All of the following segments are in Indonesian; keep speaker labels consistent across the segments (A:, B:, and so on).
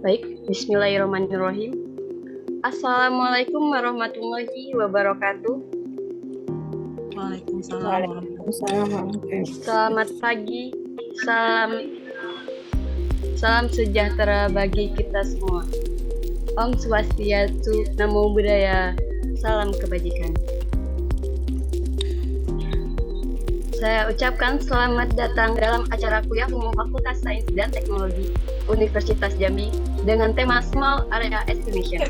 A: Baik, bismillahirrahmanirrahim. Assalamualaikum warahmatullahi wabarakatuh.
B: Waalaikumsalam warahmatullahi
A: Selamat pagi, salam sejahtera bagi kita semua. Om Swastiastu, Namo Buddhaya, salam kebajikan. Saya ucapkan selamat datang dalam acara kuliah umum Fakultas Sains dan Teknologi Universitas Jambi dengan tema Small Area Estimation.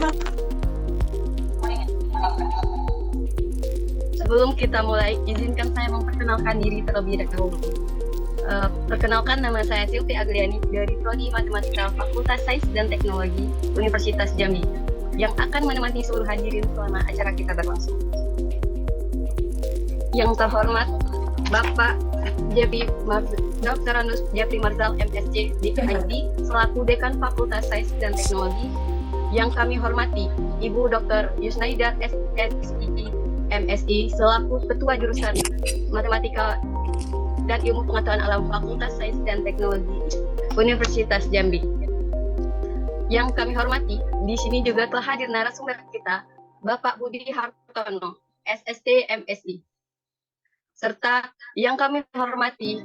A: Sebelum kita mulai, izinkan saya memperkenalkan diri terlebih dahulu. Perkenalkan, nama saya Silvi Agliani dari Prodi Matematika Fakultas Sains dan Teknologi Universitas Jambi yang akan menemani seluruh hadirin selama acara kita berlangsung. Yang terhormat Bapak Dr. Anus Jeffrey Marzal MSc DPID selaku Dekan Fakultas Sains dan Teknologi. Yang kami hormati Ibu Dr. Yusnaida SSI MSI selaku Ketua Jurusan Matematika dan Ilmu Pengetahuan Alam Fakultas Sains dan Teknologi Universitas Jambi. Yang kami hormati, di sini juga telah hadir narasumber kita, Bapak Budi Hartono, SST MSI. Serta yang kami hormati,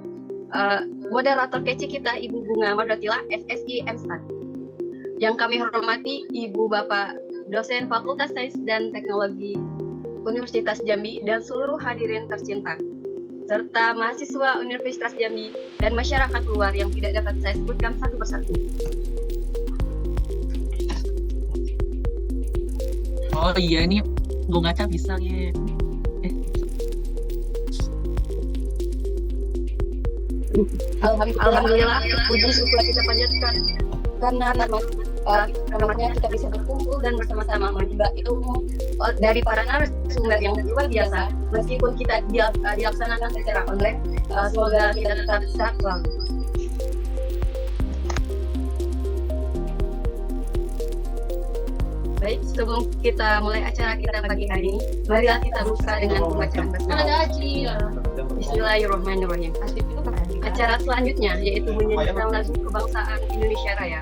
A: moderator kece kita, Ibu Bunga Mardatila, SSI MStat. Yang kami hormati, Ibu Bapak dosen Fakultas Sains dan Teknologi Universitas Jambi dan seluruh hadirin tercinta, serta mahasiswa Universitas Jambi dan masyarakat luar yang tidak dapat saya sebutkan satu persatu.
B: Oh iya, ini gue ngaca bisa ya.
A: Alhamdulillah, puji syukur kita panjatkan karena namanya kita bisa berkumpul dan bersama-sama menimba ilmu dari para narasumber yang luar biasa. Meskipun kita dilaksanakan secara online, semoga kita tetap sehat selalu. Baik, sebelum kita mulai acara kita pagi hari ini, marilah kita buka dengan pembacaan basmalah. Bismillahirrahmanirrahim. Acara selanjutnya yaitu menyanyikan lagu kebangsaan Indonesia Raya.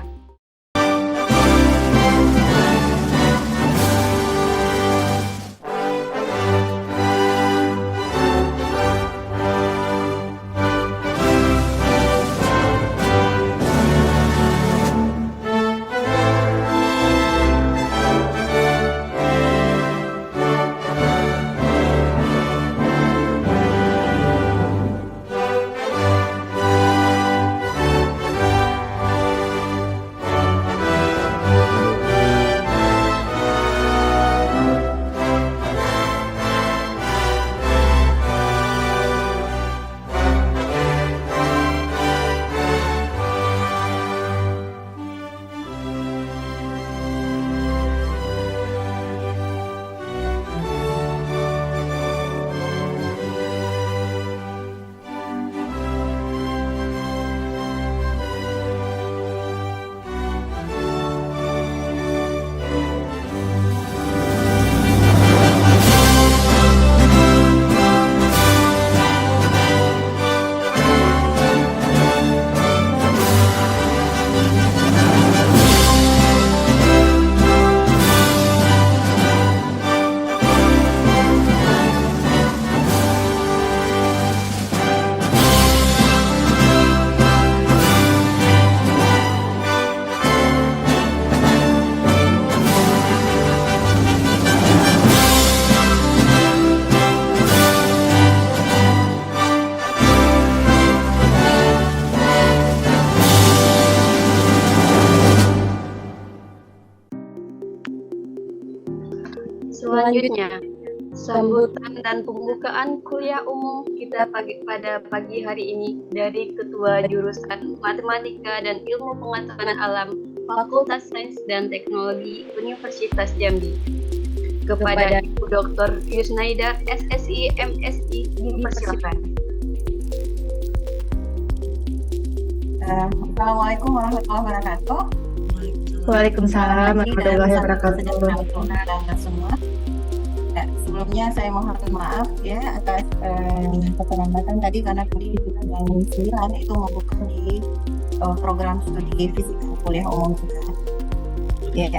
A: Selanjutnya, sambutan dan pembukaan kuliah umum kita pada pagi hari ini dari Ketua Jurusan Matematika dan Ilmu Pengetahuan Alam Fakultas Sains dan Teknologi Universitas Jambi. Kepada Ibu Dr. Yusnaida SSI MSI, dipersilakan.
C: Assalamualaikum warahmatullahi wabarakatuh.
D: Waalaikumsalam warahmatullahi wabarakatuh.
C: Semua. Sebelumnya saya mohon maaf ya atas keterlambatan tadi karena tadi kita jam 9 itu membuka di program studi fisika kuliah umum kita. Ya,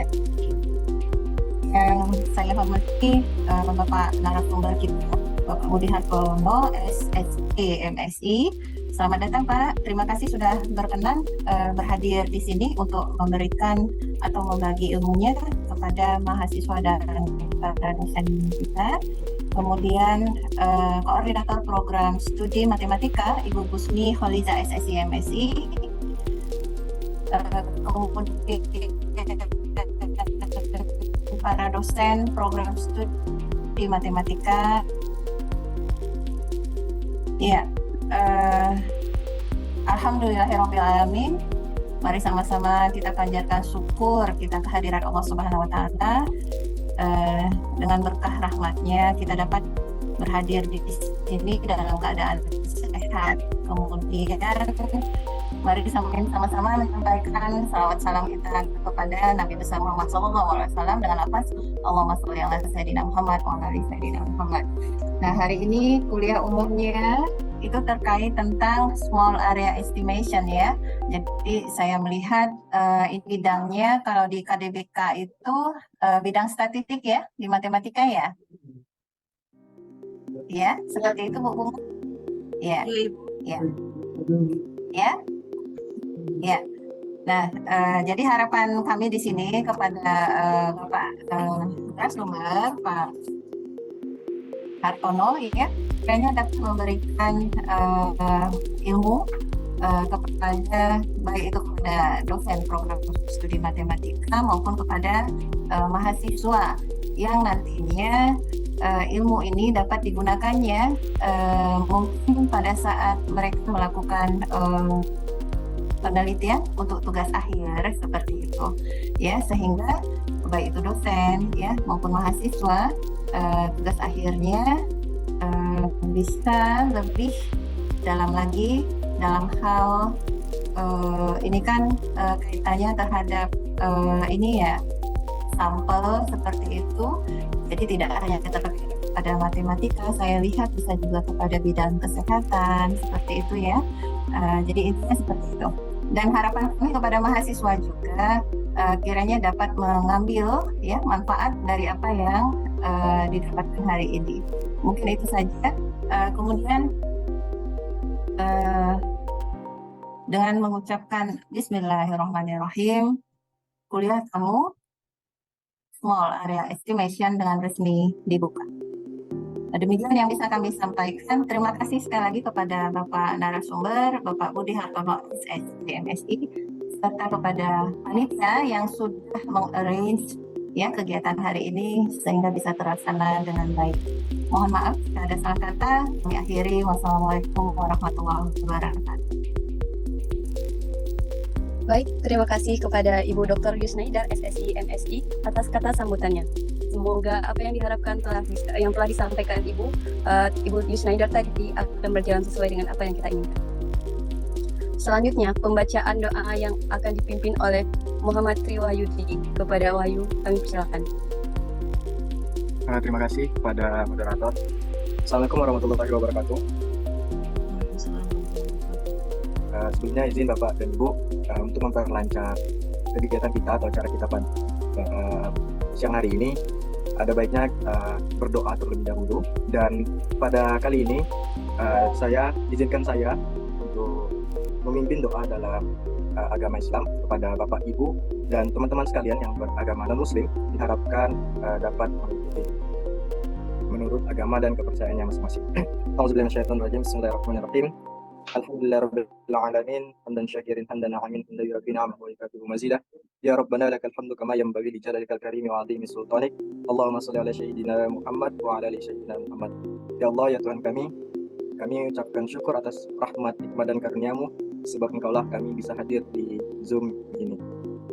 C: yang saya hormati Bapak narasumber kita, Bapak Budi Hartono, SSE MSI. Selamat datang Pak, terima kasih sudah berkenan berhadir di sini untuk memberikan atau membagi ilmunya kepada mahasiswa dan para dosen kita. Kemudian koordinator program studi matematika Ibu Gusmi Holiza SSI MSI. Kemudian para dosen program studi matematika. Ya, alhamdulillahirobbilalamin. Mari sama-sama kita panjatkan syukur kita kehadiran Allah Subhanahu Wa Taala. Dengan berkah rahmatnya kita dapat berhadir di sini dalam keadaan sehat. Kemudian mari sama-sama menyampaikan salawat salam kita kepada Nabi besar Muhammad SAW dengan lafaz Allahumma sholli ala sayyidina Muhammad wa ala ali sayyidina Muhammad. Nah, hari ini kuliah umumnya itu terkait tentang small area estimation ya. Jadi saya melihat ini bidangnya kalau di KDBK itu bidang statistik ya, di matematika ya. Ya, seperti itu Bu Bunga. Ya. Ya. Ya. Ya. Nah, jadi harapan kami di sini kepada Bapak narasumber Pak Hartono ya, kayaknya dapat memberikan ilmu kepada baik itu kepada dosen program studi matematika maupun kepada mahasiswa yang nantinya ilmu ini dapat digunakannya mungkin pada saat mereka melakukan penelitian untuk tugas akhir seperti itu ya, sehingga baik itu dosen ya maupun mahasiswa tugas akhirnya bisa lebih dalam lagi dalam hal ini kan kaitannya terhadap ini ya sampel seperti itu, jadi tidak hanya terkait pada matematika, saya lihat bisa juga kepada bidang kesehatan seperti itu ya. Jadi intinya seperti itu. Dan harapan kami kepada mahasiswa juga kiranya dapat mengambil ya manfaat dari apa yang didapatkan hari ini. Mungkin itu saja. Kemudian dengan mengucapkan Bismillahirrahmanirrahim, kuliah kamu Small Area Estimation dengan resmi dibuka. Demikian yang bisa kami sampaikan. Terima kasih sekali lagi kepada Bapak narasumber, Bapak Budi Hartono SSI, serta kepada panitia yang sudah mengarrange ya kegiatan hari ini sehingga bisa terlaksana dengan baik. Mohon maaf jika ada salah kata. Kami akhiri. Wassalamualaikum warahmatullahi wabarakatuh.
A: Baik, terima kasih kepada Ibu Dr. Yusnaidar SSI MSI atas kata sambutannya. Semoga apa yang diharapkan yang telah disampaikan Ibu Yusnaidar tadi akan berjalan sesuai dengan apa yang kita inginkan. Selanjutnya, pembacaan doa yang akan dipimpin oleh Muhammad Tri Wahyudi. Kepada Wahyu, kami persilakan.
E: Terima kasih kepada moderator. Assalamualaikum warahmatullahi wabarakatuh. Sebelumnya izin Bapak dan Ibu untuk memperlancar kegiatan kita atau acara kita pada siang hari ini, ada baiknya berdoa terlebih dahulu. Dan pada kali ini izinkan saya untuk memimpin doa dalam agama Islam kepada Bapak Ibu dan teman-teman sekalian yang beragama non-Muslim, diharapkan dapat mengikuti menurut agama dan kepercayaannya masing-masing. Auzubillahi Bismillahirrahmanirrahim. Alhamdulillahirabbil alamin, hamdan syakirin hamdan na'imin hamdan yurabbi ni'amahu wa yukafi'u mazidah. Ya Rabbana lakal hamdu kama yanbaghi li jalalikal karimi wa 'azimi sultanik. Allahumma shalli ala sayyidina Muhammad wa ala ali sayyidina Muhammad. Ya Allah, ya Tuhan kami ucapkan syukur atas rahmat, hikmah dan karunia-Mu, sebab Engkaulah kami bisa hadir di Zoom ini.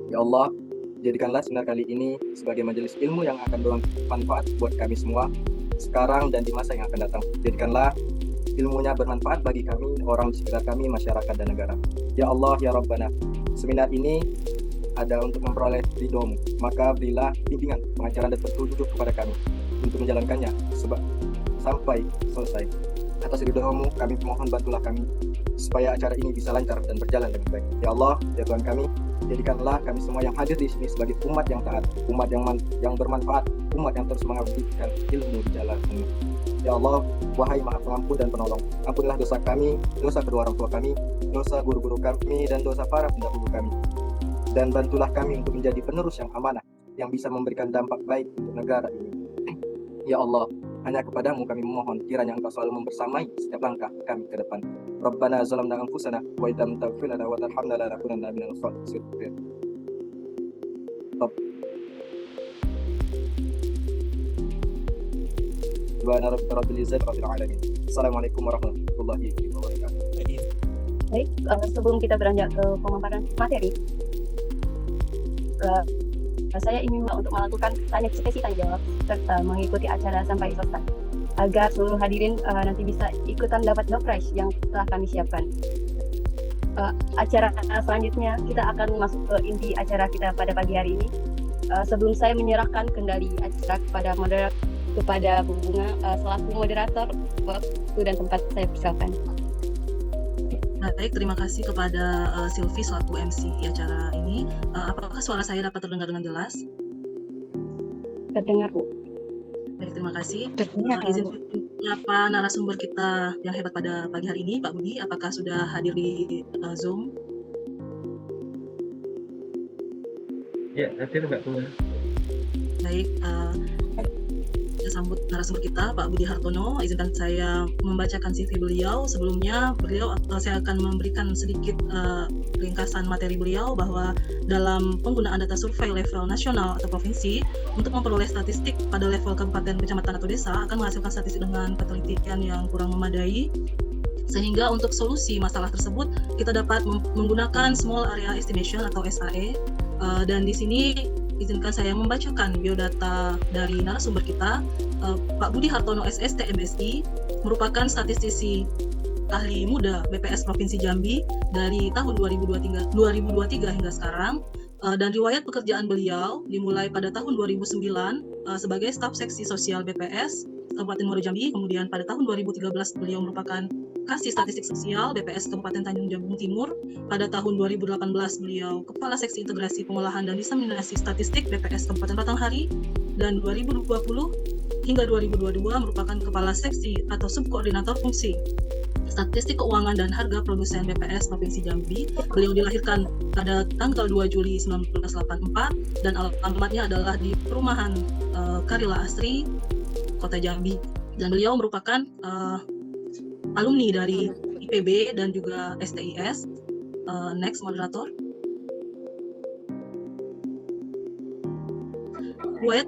E: Ya Allah, jadikanlah seminar kali ini sebagai majelis ilmu yang akan bermanfaat buat kami semua sekarang dan di masa yang akan datang. Jadikanlah ilmunya bermanfaat bagi kami, orang di sekitar kami, masyarakat dan negara. Ya Allah, ya Rabbana, seminar ini ada untuk memperoleh ridho-Mu, maka berilah bimbingan, pengajaran dan petunjuk kepada kami untuk menjalankannya sampai selesai. Atas ridho-Mu kami mohon bantulah kami supaya acara ini bisa lancar dan berjalan dengan baik. Ya Allah, ya Tuhan kami, jadikanlah kami semua yang hadir di sini sebagai umat yang taat, umat yang bermanfaat, umat yang terus mengabdikan ilmu di jalan-Mu. Ya Allah, wahai Maha Pengampun dan Penolong, ampunilah dosa kami, dosa kedua orang tua kami, dosa guru-guru kami, dan dosa para pendahulu kami. Dan bantulah kami untuk menjadi penerus yang amanah, yang bisa memberikan dampak baik untuk negara ini. Ya Allah, hanya kepadamu kami memohon, kiranya Engkau selalu membersamai setiap langkah kami ke depan. Rabbana zalamna anfusana wa idam taghfir lana wa tarhamna lanakunanna minal khasirin. Subhana rabbika rabbil izzati rabbil alamin. Assalamualaikum warahmatullahi wabarakatuh.
A: Baik, sebelum kita beranjak ke pemaparan materi, saya ingin untuk melakukan sesi tanya jawab serta mengikuti acara sampai selesai agar seluruh hadirin nanti bisa ikutan dapat door prize yang telah kami siapkan. Acara selanjutnya kita akan masuk ke inti acara kita pada pagi hari ini. Sebelum saya menyerahkan kendali acara kepada Bu Bunga selaku moderator, waktu dan tempat saya persilakan.
F: Baik, terima kasih kepada Sylvie selaku MC acara ini. Apakah suara saya dapat terdengar dengan jelas?
A: Terdengar, Bu.
F: Baik, terima kasih.
A: Terdengar.
F: Izin menyapa narasumber kita yang hebat pada pagi hari ini, Pak Budi. Apakah sudah hadir di Zoom?
G: Ya, hadir Mbak Bunga.
F: Baik, kita sambut narasumber kita, Pak Budi Hartono. Izinkan saya membacakan CV beliau. Sebelumnya, saya akan memberikan sedikit ringkasan materi beliau bahwa dalam penggunaan data survei level nasional atau provinsi untuk memperoleh statistik pada level kabupaten, kecamatan atau desa akan menghasilkan statistik dengan ketelitian yang kurang memadai. Sehingga untuk solusi masalah tersebut kita dapat menggunakan small area estimation atau SAE. Dan di sini izinkan saya membacakan biodata dari narasumber kita. Pak Budi Hartono SST MSI merupakan statistisi ahli muda BPS Provinsi Jambi dari tahun 2023 hingga sekarang. Dan riwayat pekerjaan beliau dimulai pada tahun 2009 sebagai staf seksi sosial BPS Kabupaten Muaro Jambi. Kemudian pada tahun 2013 beliau merupakan Kasih Statistik Sosial BPS Kabupaten Tanjung Jabung Timur. Pada tahun 2018 beliau Kepala Seksi Integrasi Pengolahan dan Diseminasi Statistik BPS Kabupaten Batanghari. Dan 2020 hingga 2022 merupakan Kepala Seksi atau Subkoordinator Fungsi Statistik Keuangan dan Harga Produsen BPS Provinsi Jambi. Beliau dilahirkan pada tanggal 2 Juli 1984 dan alamatnya adalah di Perumahan Karila Asri, Kota Jambi. Dan beliau merupakan alumni dari IPB dan juga STIS. Next, moderator. Riwayat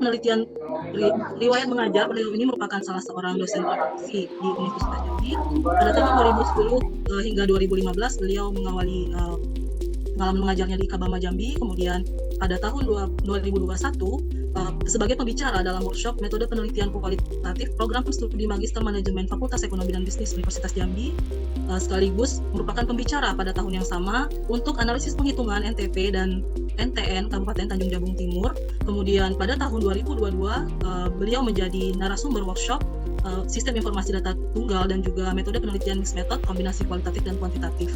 F: mengajar, beliau ini merupakan salah seorang dosen praktisi di Universitas Jambi. Pada tahun 2010 hingga 2015 beliau mengawali pengalaman mengajarnya di Kabama Jambi. Kemudian pada tahun 2021 sebagai pembicara dalam workshop metode penelitian kualitatif program studi Magister Manajemen Fakultas Ekonomi dan Bisnis Universitas Jambi, sekaligus merupakan pembicara pada tahun yang sama untuk analisis penghitungan NTP dan NTN Kabupaten Tanjung Jabung Timur. Kemudian pada tahun 2022 beliau menjadi narasumber workshop Sistem Informasi Data Tunggal dan juga metode penelitian mixed method kombinasi kualitatif dan kuantitatif.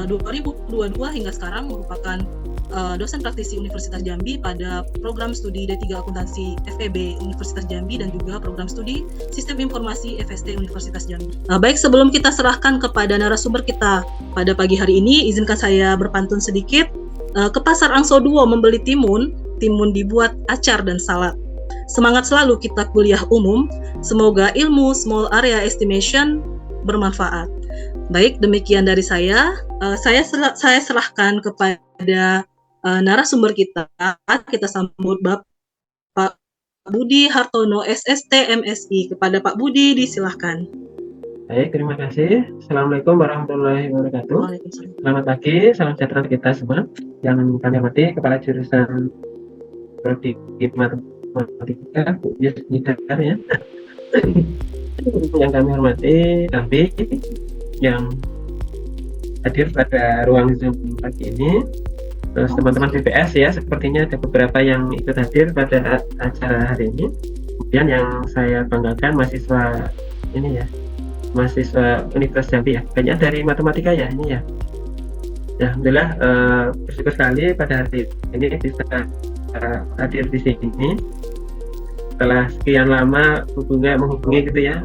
F: 2022 hingga sekarang merupakan dosen praktisi Universitas Jambi pada program studi D3 Akuntansi FEB Universitas Jambi dan juga program studi Sistem Informasi FST Universitas Jambi. Baik, sebelum kita serahkan kepada narasumber kita pada pagi hari ini, izinkan saya berpantun sedikit. Ke pasar Angso Duo membeli timun dibuat acar dan salad. Semangat selalu kita kuliah umum, semoga ilmu small area estimation bermanfaat. Baik, demikian dari saya. Saya serahkan kepada narasumber kita. Kita sambut Bapak Budi Hartono SST MSI. Kepada Pak Budi disilahkan.
G: Baik, terima kasih. Assalamualaikum warahmatullahi wabarakatuh. Selamat pagi, salam sejahtera kita semua. Yang kami hormati Kepala Jurusan Prodi Matematika, Bu Yusnidar ya. Yang kami hormati Kambi yang hadir pada ruang Zoom pagi ini. Terus teman-teman BPS ya, sepertinya ada beberapa yang ikut hadir pada acara hari ini. Kemudian yang saya banggakan mahasiswa ini ya, mahasiswa Universitas Jambi ya. Banyak dari matematika ya ini ya. Ya, alhamdulillah bersyukur sekali pada hari ini bisa hadir di sini. Setelah sekian lama menghubungi gitu ya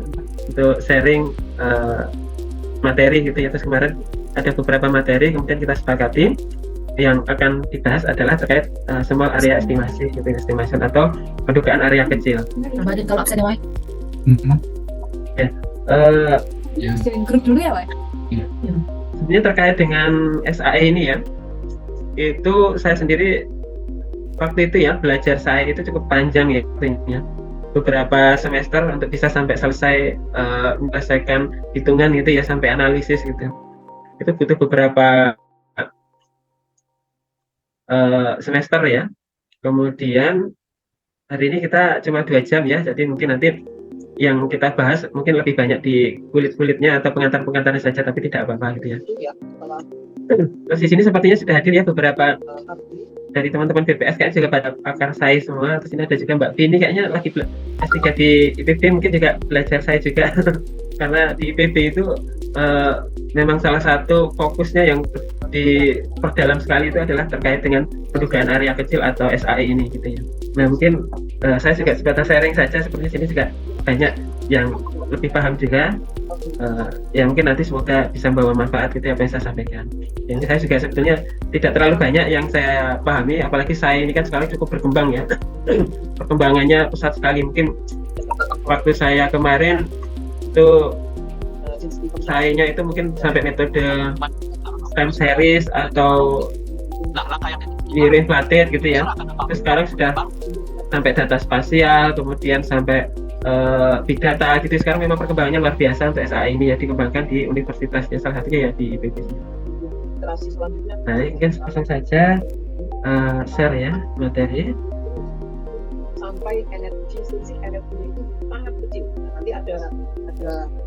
G: untuk sharing materi gitu ya. Terus kemarin ada beberapa materi kemudian kita sepakati yang akan dibahas adalah terkait small area estimasi gitu, estimation atau pendugaan area kecil.
D: Kalau absen ya,
C: grup dulu ya, Pak?
G: Sebenarnya terkait dengan SAE ini ya, itu saya sendiri waktu itu ya belajar SAE itu cukup panjang ya, beberapa semester untuk bisa sampai selesai menyelesaikan hitungan gitu ya, sampai analisis gitu. Itu butuh beberapa semester ya. Kemudian hari ini kita cuma 2 jam ya, jadi mungkin nanti yang kita bahas mungkin lebih banyak di kulit-kulitnya atau pengantar-pengantarnya saja, tapi tidak apa-apa gitu ya. Terus di sini sepertinya sudah hadir ya beberapa dari teman-teman BPS, kayaknya juga pada pakar SAE semua. Terus ini ada juga Mbak Vini, kayaknya lagi S3 di IPB, mungkin juga belajar SAE juga karena di IPB itu memang salah satu fokusnya yang diperdalam sekali itu adalah terkait dengan pendugaan area kecil atau SAE ini gitu ya. Nah mungkin saya juga sebatas sharing saja, seperti sini juga banyak yang lebih paham juga. Ya mungkin nanti semoga bisa membawa manfaat gitu apa yang saya sampaikan. Yang saya juga sebetulnya tidak terlalu banyak yang saya pahami, apalagi saya ini kan sekarang cukup berkembang ya. Perkembangannya pesat sekali. Mungkin waktu saya kemarin itu saya itu mungkin sampai metode time series atau inflated gitu ya. Terus sekarang sudah sampai data spasial, kemudian sampai big data gitu. Sekarang memang perkembangannya luar biasa untuk SAE ini ya, dikembangkan di universitasnya, salah satunya ya di IPB. Nah ini mungkin langsung saja share ya materi.
H: Sampai energi, sisi energinya itu sangat kecil. Nanti ada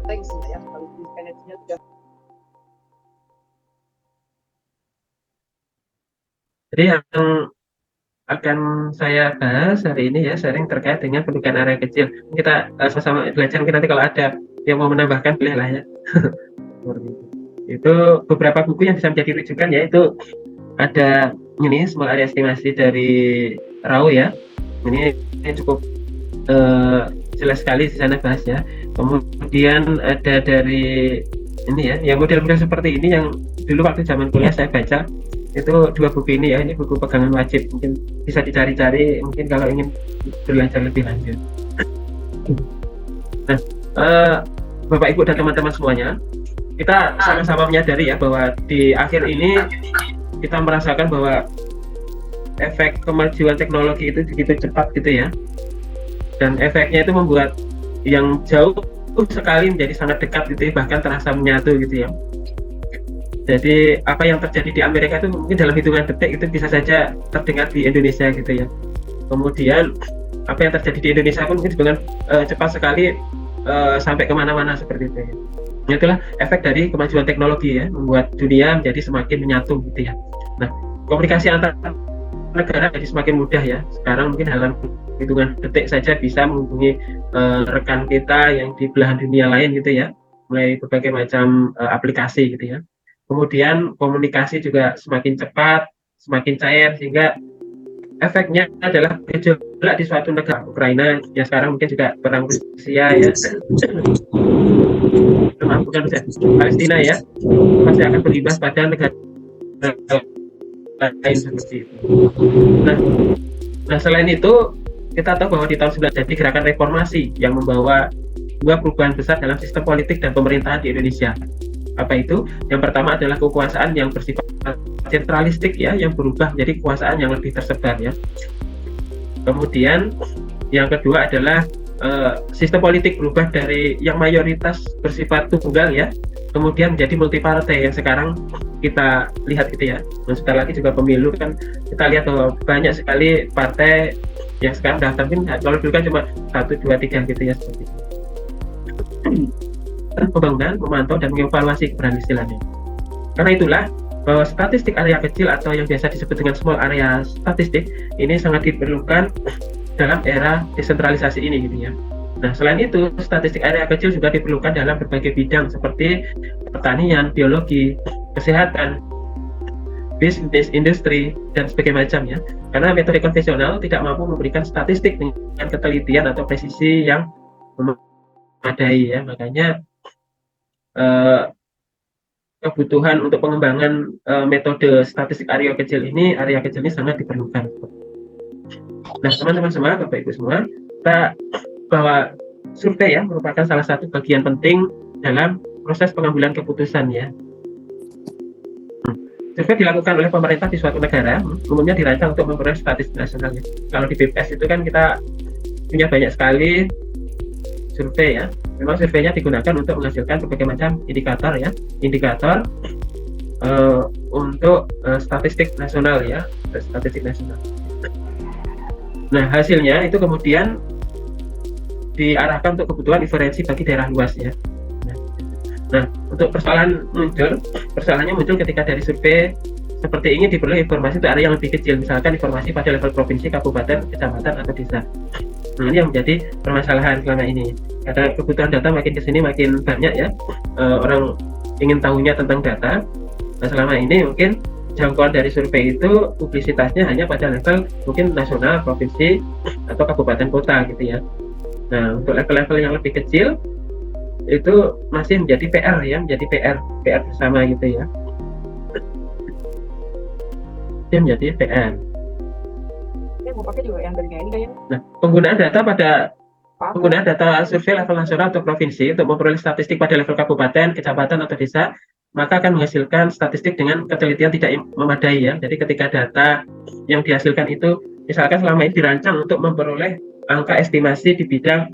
H: tanks ya, kalau energinya sudah.
G: Jadi yang akan saya bahas hari ini ya, sharing terkait dengan pendugaan area kecil. Kita sama-sama belajar, mungkin nanti kalau ada yang mau menambahkan boleh lah ya. Itu beberapa buku yang bisa menjadi rujukan, yaitu ada ini small area estimasi dari Rao ya. Ini cukup jelas sekali di sana bahasnya. Kemudian ada dari ini ya, yang model-model seperti ini yang dulu waktu zaman kuliah saya baca. Itu 2 buku ini ya, ini buku pegangan wajib, mungkin bisa dicari-cari mungkin kalau ingin belajar lebih lanjut. Nah, Bapak Ibu dan teman-teman semuanya, kita sama-sama menyadari ya bahwa di akhir ini kita merasakan bahwa efek kemajuan teknologi itu begitu cepat gitu ya, dan efeknya itu membuat yang jauh sekali menjadi sangat dekat gitu ya, bahkan terasa menyatu gitu ya. Jadi apa yang terjadi di Amerika itu mungkin dalam hitungan detik itu bisa saja terdengar di Indonesia gitu ya. Kemudian apa yang terjadi di Indonesia pun mungkin dengan cepat sekali sampai kemana-mana seperti itu ya. Itulah efek dari kemajuan teknologi ya, membuat dunia menjadi semakin menyatu gitu ya. Nah, komunikasi antar negara jadi semakin mudah ya. Sekarang mungkin dalam hitungan detik saja bisa menghubungi rekan kita yang di belahan dunia lain gitu ya, mulai berbagai macam aplikasi gitu ya. Kemudian komunikasi juga semakin cepat, semakin cair, sehingga efeknya adalah gejolak di suatu negara, Ukraina yang sekarang mungkin juga perang Rusia ya, bukan Rusia, Palestina ya, pasti akan berimbas pada negara lain seperti itu. Nah selain itu kita tahu bahwa di tahun 90 jadi gerakan reformasi yang membawa 2 perubahan besar dalam sistem politik dan pemerintahan di Indonesia. Apa itu? Yang pertama adalah kekuasaan yang bersifat sentralistik ya, yang berubah menjadi kekuasaan yang lebih tersebar ya. Kemudian yang kedua adalah sistem politik berubah dari yang mayoritas bersifat tunggal ya, kemudian menjadi multipartai yang sekarang kita lihat gitu ya. Dan sebentar lagi juga pemilu kan kita lihat bahwa banyak sekali partai yang sekarang daftar, kalau dulu kan cuma 1, 2, 3 gitu ya seperti itu. Pembangunan, memantau dan mengevaluasi keberhasilannya. Karena itulah bahwa statistik area kecil atau yang biasa disebut dengan small area statistik ini sangat diperlukan dalam era desentralisasi ini gitu ya. Nah, selain itu, statistik area kecil juga diperlukan dalam berbagai bidang seperti pertanian, biologi, kesehatan, bisnis, industri, dan sebagainya macam ya. Karena metode konvensional tidak mampu memberikan statistik dengan ketelitian atau presisi yang memadai ya. Makanya kebutuhan untuk pengembangan metode statistik area kecil ini sangat diperlukan. Nah, teman-teman semua, Bapak Ibu semua, kita bahwa survei ya merupakan salah satu bagian penting dalam proses pengambilan keputusan ya. Survei dilakukan oleh pemerintah di suatu negara, umumnya dirancang untuk memperoleh statistik nasional. Kalau di BPS itu kan kita punya banyak sekali survei ya. Memang surveinya digunakan untuk menghasilkan berbagai macam indikator ya, untuk statistik nasional ya, statistik nasional. Nah, hasilnya itu kemudian diarahkan untuk kebutuhan inferensi bagi daerah luas ya. Nah, untuk persoalannya muncul ketika dari survei seperti ini diperoleh informasi untuk area yang lebih kecil, misalkan informasi pada level provinsi, kabupaten, kecamatan, atau desa. Nah, ini yang menjadi permasalahan selama ini. Karena kebutuhan data makin kesini makin banyak ya, orang ingin tahunya tentang data. Nah, selama ini mungkin jangkauan dari survei itu publisitasnya hanya pada level mungkin nasional, provinsi, atau kabupaten kota gitu ya. Nah, untuk level-level yang lebih kecil itu masih menjadi PR ya, PR bersama gitu ya. Itu menjadi PR.
H: Saya mau pakai juga yang dari ini kayaknya.
G: Nah, penggunaan data survei level nasional atau provinsi untuk memperoleh statistik pada level kabupaten, kecamatan, atau desa, maka akan menghasilkan statistik dengan ketelitian tidak memadai ya. Jadi ketika data yang dihasilkan itu misalkan selama ini dirancang untuk memperoleh angka estimasi di bidang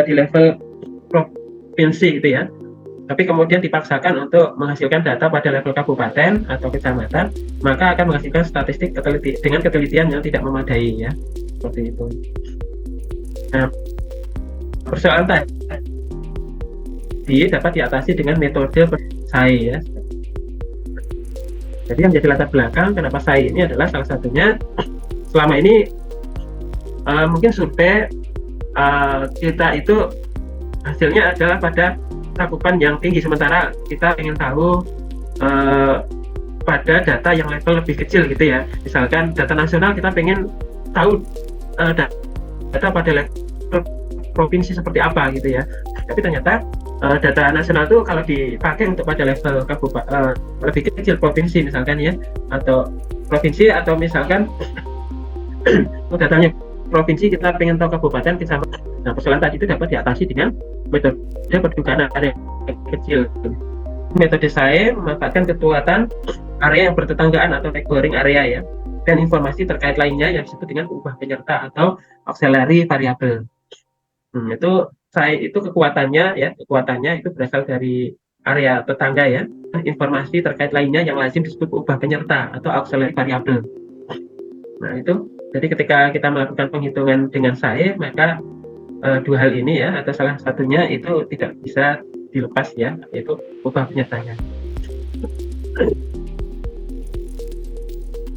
G: di level provinsi gitu ya, tapi kemudian dipaksakan untuk menghasilkan data pada level kabupaten atau kecamatan, maka akan menghasilkan statistik dengan ketelitian yang tidak memadai ya, seperti itu. Nah, persoalan tadi dapat diatasi dengan metode SAE ya. Jadi yang menjadi latar belakang kenapa SAE ini adalah salah satunya selama ini mungkin survei kita itu hasilnya adalah pada cakupan yang tinggi, sementara kita ingin tahu pada data yang level lebih kecil gitu ya. Misalkan data nasional kita ingin tahu data pada level provinsi seperti apa gitu ya. Tapi ternyata data nasional itu kalau dipakai untuk pada level lebih kecil provinsi misalkan ya, atau provinsi, atau misalkan datanya provinsi kita pengen tahu kabupaten, kecamatan. Nah, persoalan tadi itu dapat diatasi dengan metode perdukaan area kecil. Metode SAE memanfaatkan kekuatan area yang bertetanggaan atau neighboring area ya, dan informasi terkait lainnya yang disebut dengan ubah penyerta atau auxiliary variable. Itu SAE itu kekuatannya itu berasal dari area tetangga ya. Informasi terkait lainnya yang lazim disebut ubah penyerta atau auxiliary variable. Nah, itu jadi ketika kita melakukan penghitungan dengan SAE, maka dua hal ini ya, atau salah satunya itu tidak bisa dilepas ya, yaitu ubah penyertanya.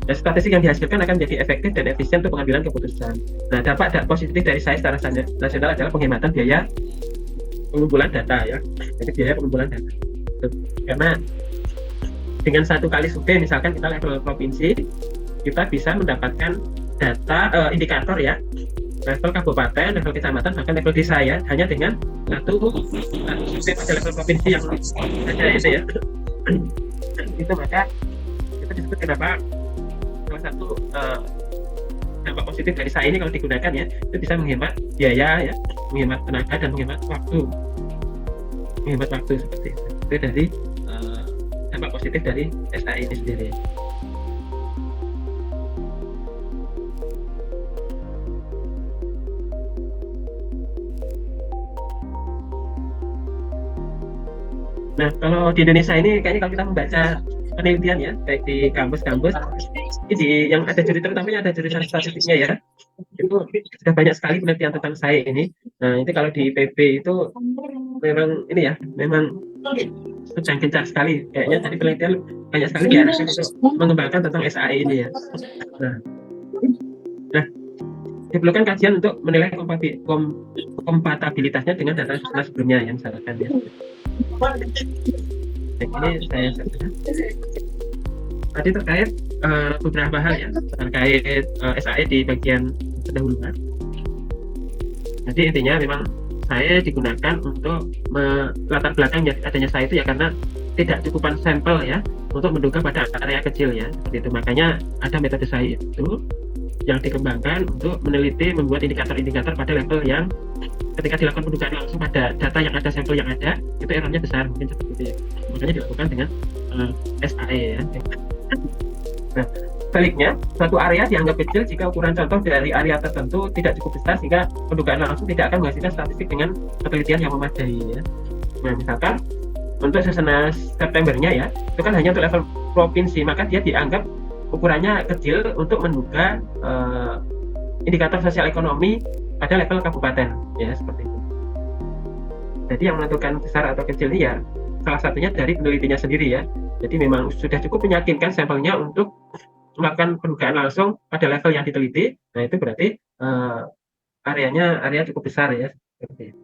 G: Nah, statistik yang dihasilkan akan menjadi efektif dan efisien untuk pengambilan keputusan. Nah, dampak positif dari SAE secara nasional adalah penghematan biaya pengumpulan data ya. Jadi biaya pengumpulan data. Karena dengan satu kali survei, misalkan kita level provinsi, kita bisa mendapatkan data indikator ya, level kabupaten, level kecamatan, bahkan level desa ya, hanya dengan satu survei pada level provinsi yang ada itu ya. Itu maka itu disebut kenapa salah satu dampak positif dari SAE ini kalau digunakan ya, itu bisa menghemat biaya ya, menghemat tenaga dan menghemat waktu seperti itu. Itu dari dampak positif dari SAE ini sendiri. Nah, kalau di Indonesia ini kayaknya kalau kita membaca penelitian ya, baik di kampus-kampus, ini yang ada jurusan utamanya ada jurusan statistiknya ya, itu sudah banyak sekali penelitian tentang SAE ini. Nah, itu kalau di IPB itu memang ini ya, memang gencar sekali kayaknya, tadi penelitian banyak sekali diarahkan untuk mengembangkan tentang SAE ini ya. Nah, diperlukan kajian untuk menilai kompatibilitasnya dengan data sebelumnya yang misalkan ya. Ini saya tadi terkait beberapa hal ya terkait SAE di bagian pendahuluan. Jadi intinya memang SAE digunakan untuk latar belakangnya adanya SAE itu ya karena tidak cukupan sampel ya untuk menduga pada area kecil ya seperti itu. Makanya ada metode SAE itu yang dikembangkan untuk meneliti membuat indikator-indikator pada level yang ketika dilakukan pendugaan langsung pada data yang ada, sampel yang ada, itu errornya besar mungkin seperti itu ya. Makanya dilakukan dengan SAE ya. Nah, sebaliknya, suatu area dianggap kecil jika ukuran contoh dari area tertentu tidak cukup besar sehingga pendugaan langsung tidak akan menghasilkan statistik dengan penelitian yang memadai ya. Nah, misalkan untuk susunan Septembernya ya, itu kan hanya untuk level provinsi, maka dia dianggap ukurannya kecil untuk menduga indikator sosial ekonomi pada level kabupaten ya seperti itu. Jadi yang menentukan besar atau kecil ini ya salah satunya dari penelitinya sendiri ya. Jadi memang sudah cukup meyakinkan sampelnya untuk melakukan pendugaan langsung pada level yang diteliti. Nah itu berarti area cukup besar ya seperti itu.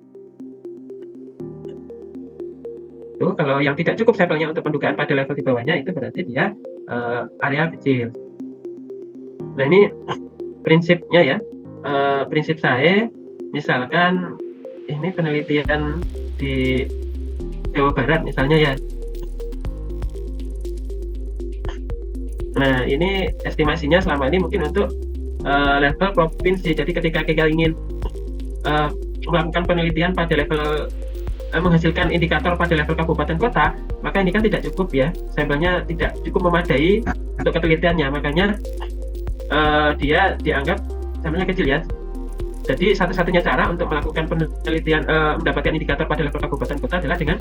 G: Tuh, kalau yang tidak cukup sampelnya untuk pendugaan pada level di bawahnya itu berarti dia area kecil. Nah ini prinsipnya ya. Prinsip saya misalkan ini penelitian di Jawa Barat misalnya ya. Nah ini estimasinya selama ini mungkin untuk level provinsi. Jadi ketika kita ingin melakukan penelitian pada level menghasilkan indikator pada level kabupaten kota, maka ini kan tidak cukup ya, sampelnya tidak cukup memadai untuk penelitiannya, makanya dia dianggap sampelnya kecil ya. Jadi satu-satunya cara untuk melakukan penelitian mendapatkan indikator pada level kabupaten kota adalah dengan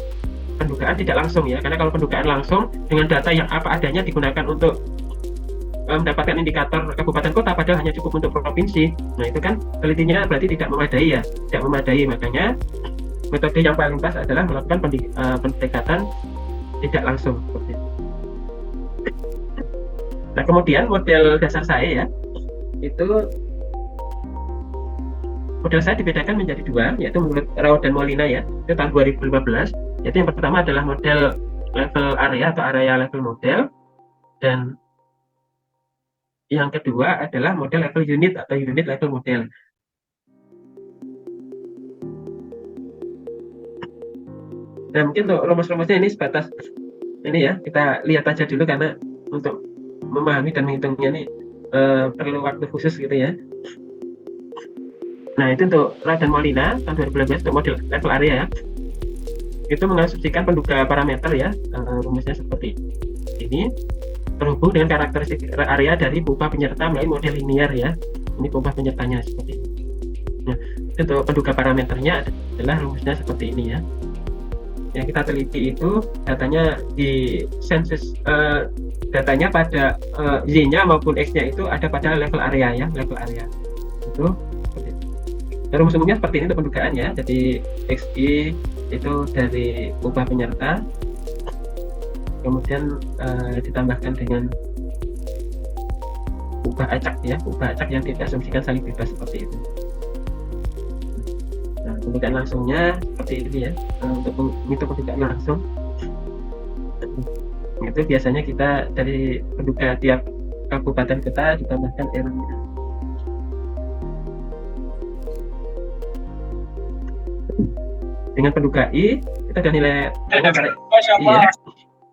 G: pendugaan tidak langsung ya, karena kalau pendugaan langsung dengan data yang apa adanya digunakan untuk mendapatkan indikator kabupaten kota padahal hanya cukup untuk provinsi. Nah itu kan penelitiannya berarti tidak memadai ya, tidak memadai, makanya metode yang paling pas adalah melakukan pendekatan tidak langsung seperti itu. Nah kemudian model dasar saya ya, itu model saya dibedakan menjadi dua, yaitu menurut Rao dan Molina ya, itu tahun 2015. Yaitu yang pertama adalah model level area atau area level model, dan yang kedua adalah model level unit atau unit level model. Nah mungkin untuk rumus-rumusnya ini sebatas ini ya, kita lihat aja dulu karena untuk memahami dan menghitungnya ini perlu waktu khusus gitu ya. Nah itu untuk Rao dan Molina tahun 2015 untuk model level area ya, itu mengasumsikan penduga parameter ya, rumusnya seperti ini, terhubung dengan karakteristik area dari pupa penyerta melalui model linear ya. Ini pupa penyertanya seperti ini. Nah untuk penduga parameternya adalah rumusnya seperti ini ya. Yang kita teliti itu datanya di sensus, datanya pada Y-nya maupun X-nya itu ada pada level area ya, level area itu. Rumus umumnya seperti ini untuk pendugaan ya. Jadi XI itu dari upah penyerta, kemudian ditambahkan dengan upah acak ya, upah acak yang tidak asumsikan saling bebas seperti itu. Nah, pendugaan langsungnya seperti ini ya. Untuk menghitung pendugaan langsung itu biasanya kita dari penduga tiap kabupaten kota ditambahkan errornya. Dengan penduga I kita ada nilai iya.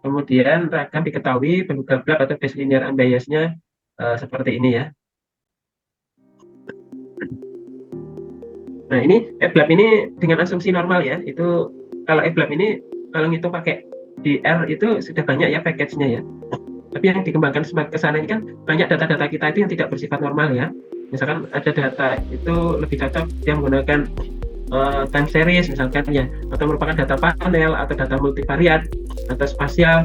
G: Kemudian ragam diketahui, penduga blab atau base linear unbiased-nya seperti ini ya. Nah ini blab ini dengan asumsi normal ya. Itu kalau blab ini kalau ngitung pakai di R itu sudah banyak ya package-nya ya. Tapi yang dikembangkan ke sana ini kan banyak data-data kita itu yang tidak bersifat normal ya. Misalkan ada data itu lebih cocok yang menggunakan time series misalkan ya, atau merupakan data panel atau data multivariat atau spasial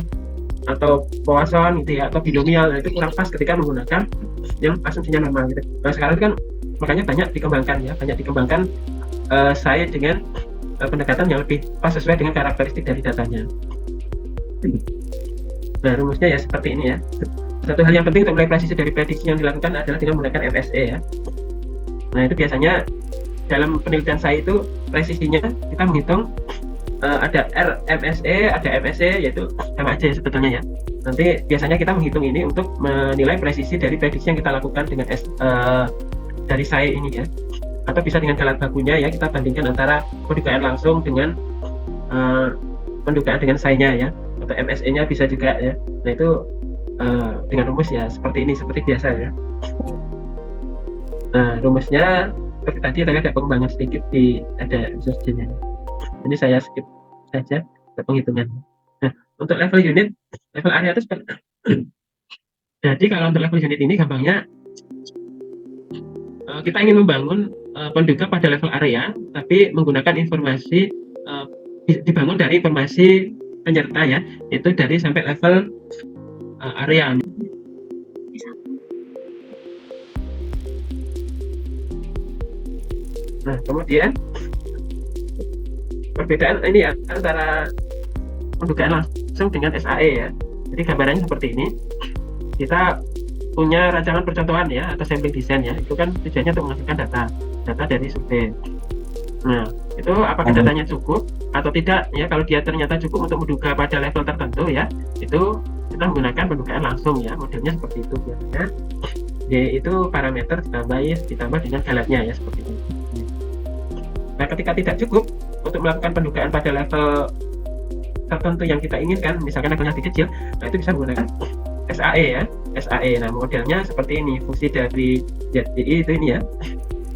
G: atau Poisson gitu ya, atau binomial. Nah, itu kurang pas ketika menggunakan yang asumsinya normal gitu. Nah sekarang kan makanya banyak dikembangkan saya dengan pendekatan yang lebih pas sesuai dengan karakteristik dari datanya. Nah rumusnya ya seperti ini ya. Satu hal yang penting untuk mulai presisi dari prediksi yang dilakukan adalah dengan menggunakan MSE ya. Nah itu biasanya dalam penelitian saya itu presisinya kita menghitung ada RMSE, ada MSE, yaitu sama aja sebetulnya ya. Nanti biasanya kita menghitung ini untuk menilai presisi dari prediksi yang kita lakukan dengan dari saya ini ya. Atau bisa dengan alat bakunya ya, kita bandingkan antara pendugaan langsung dengan pendugaan dengan saya ya, atau MSE-nya bisa juga ya. Nah itu dengan rumus ya seperti ini, seperti biasa ya. Nah rumusnya seperti tadi ada pengembangan sedikit di ada resource-nya. Ini saya skip saja penghitungan. Nah, untuk level unit, level area itu seperti jadi kalau untuk level unit ini gampangnya kita ingin membangun penduga pada level area, tapi menggunakan informasi dibangun dari informasi penyerta ya, itu dari sampai level area. Nah, kemudian perbedaan ini ya antara pendugaan langsung dengan SAE ya. Jadi gambarannya seperti ini. Kita punya rancangan percontohan ya atau sampling design ya. Itu kan tujuannya untuk menghasilkan data dari survei. Nah, itu apakah datanya cukup atau tidak ya? Kalau dia ternyata cukup untuk menduga pada level tertentu ya, itu kita menggunakan pendugaan langsung ya. Modelnya seperti itu biasanya. Yaitu parameter ditambah dengan galatnya ya seperti ini. Nah, ketika tidak cukup untuk melakukan pendugaan pada level tertentu yang kita inginkan, misalkan levelnya lebih kecil, nah itu bisa menggunakan SAE ya, SAE. Nah, modelnya seperti ini, fungsi dari ZTI itu ini ya.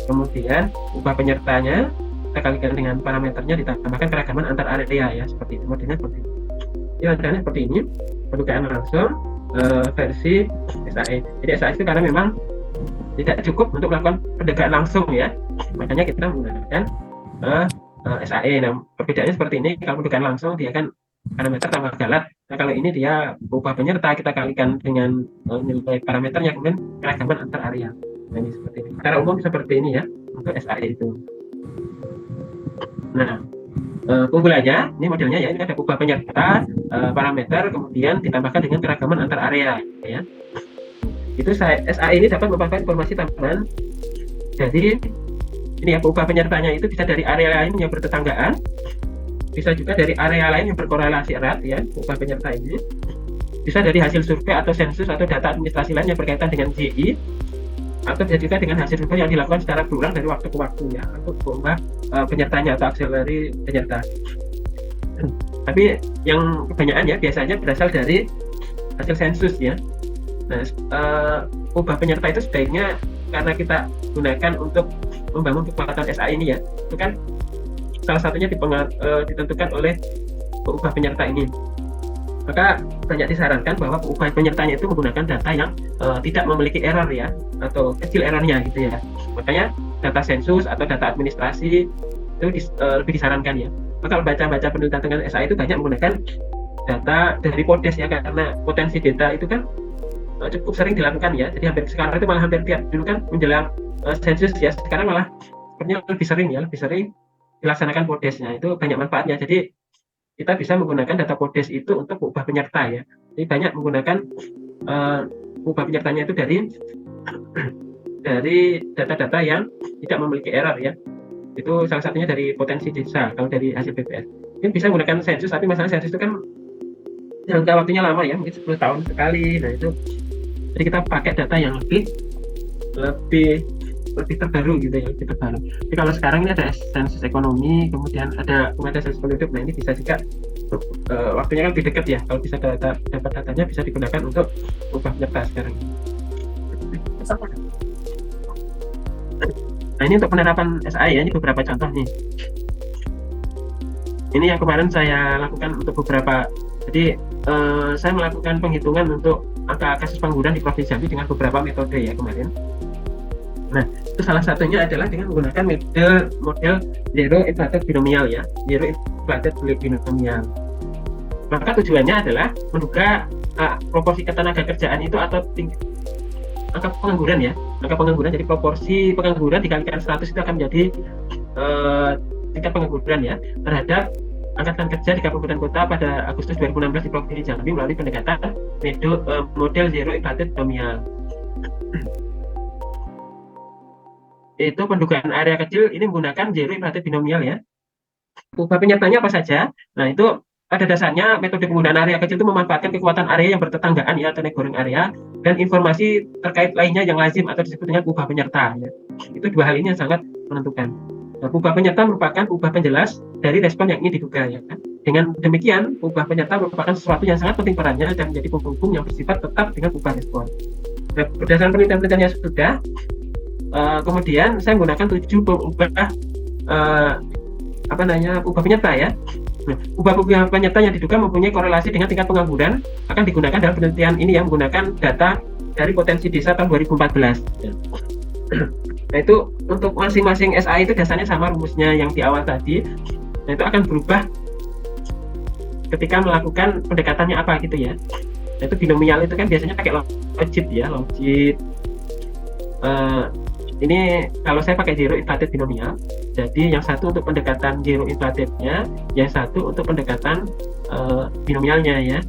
G: Kemudian ubah penyertanya, kita kalikan dengan parameternya, ditambahkan keragaman antar area ya, seperti itu. Modelnya seperti ini. Jadi modelnya seperti ini, pendugaan langsung versi SAE. Jadi SAE itu karena memang tidak cukup untuk melakukan pendugaan langsung ya, makanya kita menggunakan SAE. Nah, perbedaannya seperti ini. Kalau pendugaan langsung dia kan parameter tambah galat. Nah, kalau ini dia ubah penyerta, kita kalikan dengan nilai parameternya, kemudian keragaman antar area. Nah, ini seperti ini. Secara umum seperti ini ya untuk SAE itu. Nah, keunggulannya ini modelnya ya, ini ada ubah penyerta, parameter, kemudian ditambahkan dengan keragaman antar area ya. Itu SAE ini dapat merupakan informasi tambahan dari ini ya, ubah penyertanya itu bisa dari area lain yang bertetanggaan, bisa juga dari area lain yang berkorelasi erat ya, ubah penyerta ini bisa dari hasil survei atau sensus atau data administrasi lain yang berkaitan dengan GI, atau bisa juga dengan hasil survei yang dilakukan secara berulang dari waktu ke waktu ya, untuk mengubah penyertanya atau auxiliary penyerta. Tapi yang kebanyakan ya biasanya berasal dari hasil sensus ya. Nah, ubah penyerta itu sebaiknya karena kita gunakan untuk membangun kekuatan SAE ini ya, itu kan salah satunya ditentukan oleh ubah penyerta ini. Maka banyak disarankan bahwa ubah penyertanya itu menggunakan data yang tidak memiliki error ya, atau kecil errornya gitu ya. Makanya data sensus atau data administrasi itu lebih disarankan ya. Maka kalau baca-baca penelitian dengan SAE itu banyak menggunakan data dari PODES ya, karena potensi data itu kan cukup sering dilakukan ya. Jadi sekarang itu malah hampir tiap, dulu kan menjelang sensus ya, sekarang malah sepertinya lebih sering dilaksanakan PODES-nya. Itu banyak manfaatnya. Jadi kita bisa menggunakan data PODES itu untuk ubah penyerta ya. Jadi banyak menggunakan ubah penyertanya itu dari data-data yang tidak memiliki error ya. Itu salah satunya dari potensi desa kalau dari hasil BPS. Mungkin bisa menggunakan sensus, tapi masalah sensus itu kan jangka waktunya lama ya, mungkin 10 tahun sekali. Nah itu, jadi kita pakai data yang lebih terbaru gitu ya, lebih terbaru. Jadi kalau sekarang ini ada sensus ekonomi, kemudian ada sensus penduduk. Nah ini bisa juga waktunya kan lebih dekat ya. Kalau bisa dapat datanya bisa digunakan untuk ubah penyerta sekarang. Nah ini untuk penerapan SAE ya, ini beberapa contoh nih. Ini yang kemarin saya lakukan untuk beberapa. Jadi saya melakukan penghitungan untuk angka kasus pengangguran di Provinsi Jambi dengan beberapa metode ya kemarin. Nah, itu salah satunya adalah dengan menggunakan model zero inflated binomial ya, zero inflated binomial. Maka tujuannya adalah menduga proporsi ketenaga kerjaan itu atau angka pengangguran ya, angka pengangguran. Jadi proporsi pengangguran dikalikan 100 itu akan menjadi tingkat pengangguran ya terhadap angkatan kerja di kabupaten kota pada Agustus 2016 di Provinsi Jambi melalui pendekatan model zero inflated binomial. Itu pendugaan area kecil ini menggunakan zero inflated binomial ya. Ubah penyertanya apa saja? Nah, itu pada dasarnya metode penggunaan area kecil itu memanfaatkan kekuatan area yang bertetanggaan ya, atau neighboring area, dan informasi terkait lainnya yang lazim atau disebut dengan ubah penyerta ya. Itu dua hal ini yang sangat menentukan. Nah, ubah penyerta merupakan ubah penjelas dari respon yang ingin diduga ya. Dengan demikian, ubah penyerta merupakan sesuatu yang sangat penting perannya dan menjadi penghubung yang bersifat tetap dengan ubah respon. Nah, berdasarkan penelitian yang sudah, kemudian saya menggunakan 7 ubah ubah penyerta ya. Nah, ubah penyerta yang diduga mempunyai korelasi dengan tingkat pengangguran akan digunakan dalam penelitian ini yang menggunakan data dari potensi desa tahun 2014. Nah, itu untuk masing-masing SA itu dasarnya sama rumusnya yang di awal tadi. Nah, itu akan berubah ketika melakukan pendekatannya apa gitu ya. Nah, itu binomial itu kan biasanya pakai logit ya, logit. Ini kalau saya pakai zero inflated binomial, jadi yang satu untuk pendekatan zero inflatednya, yang satu untuk pendekatan binomialnya ya.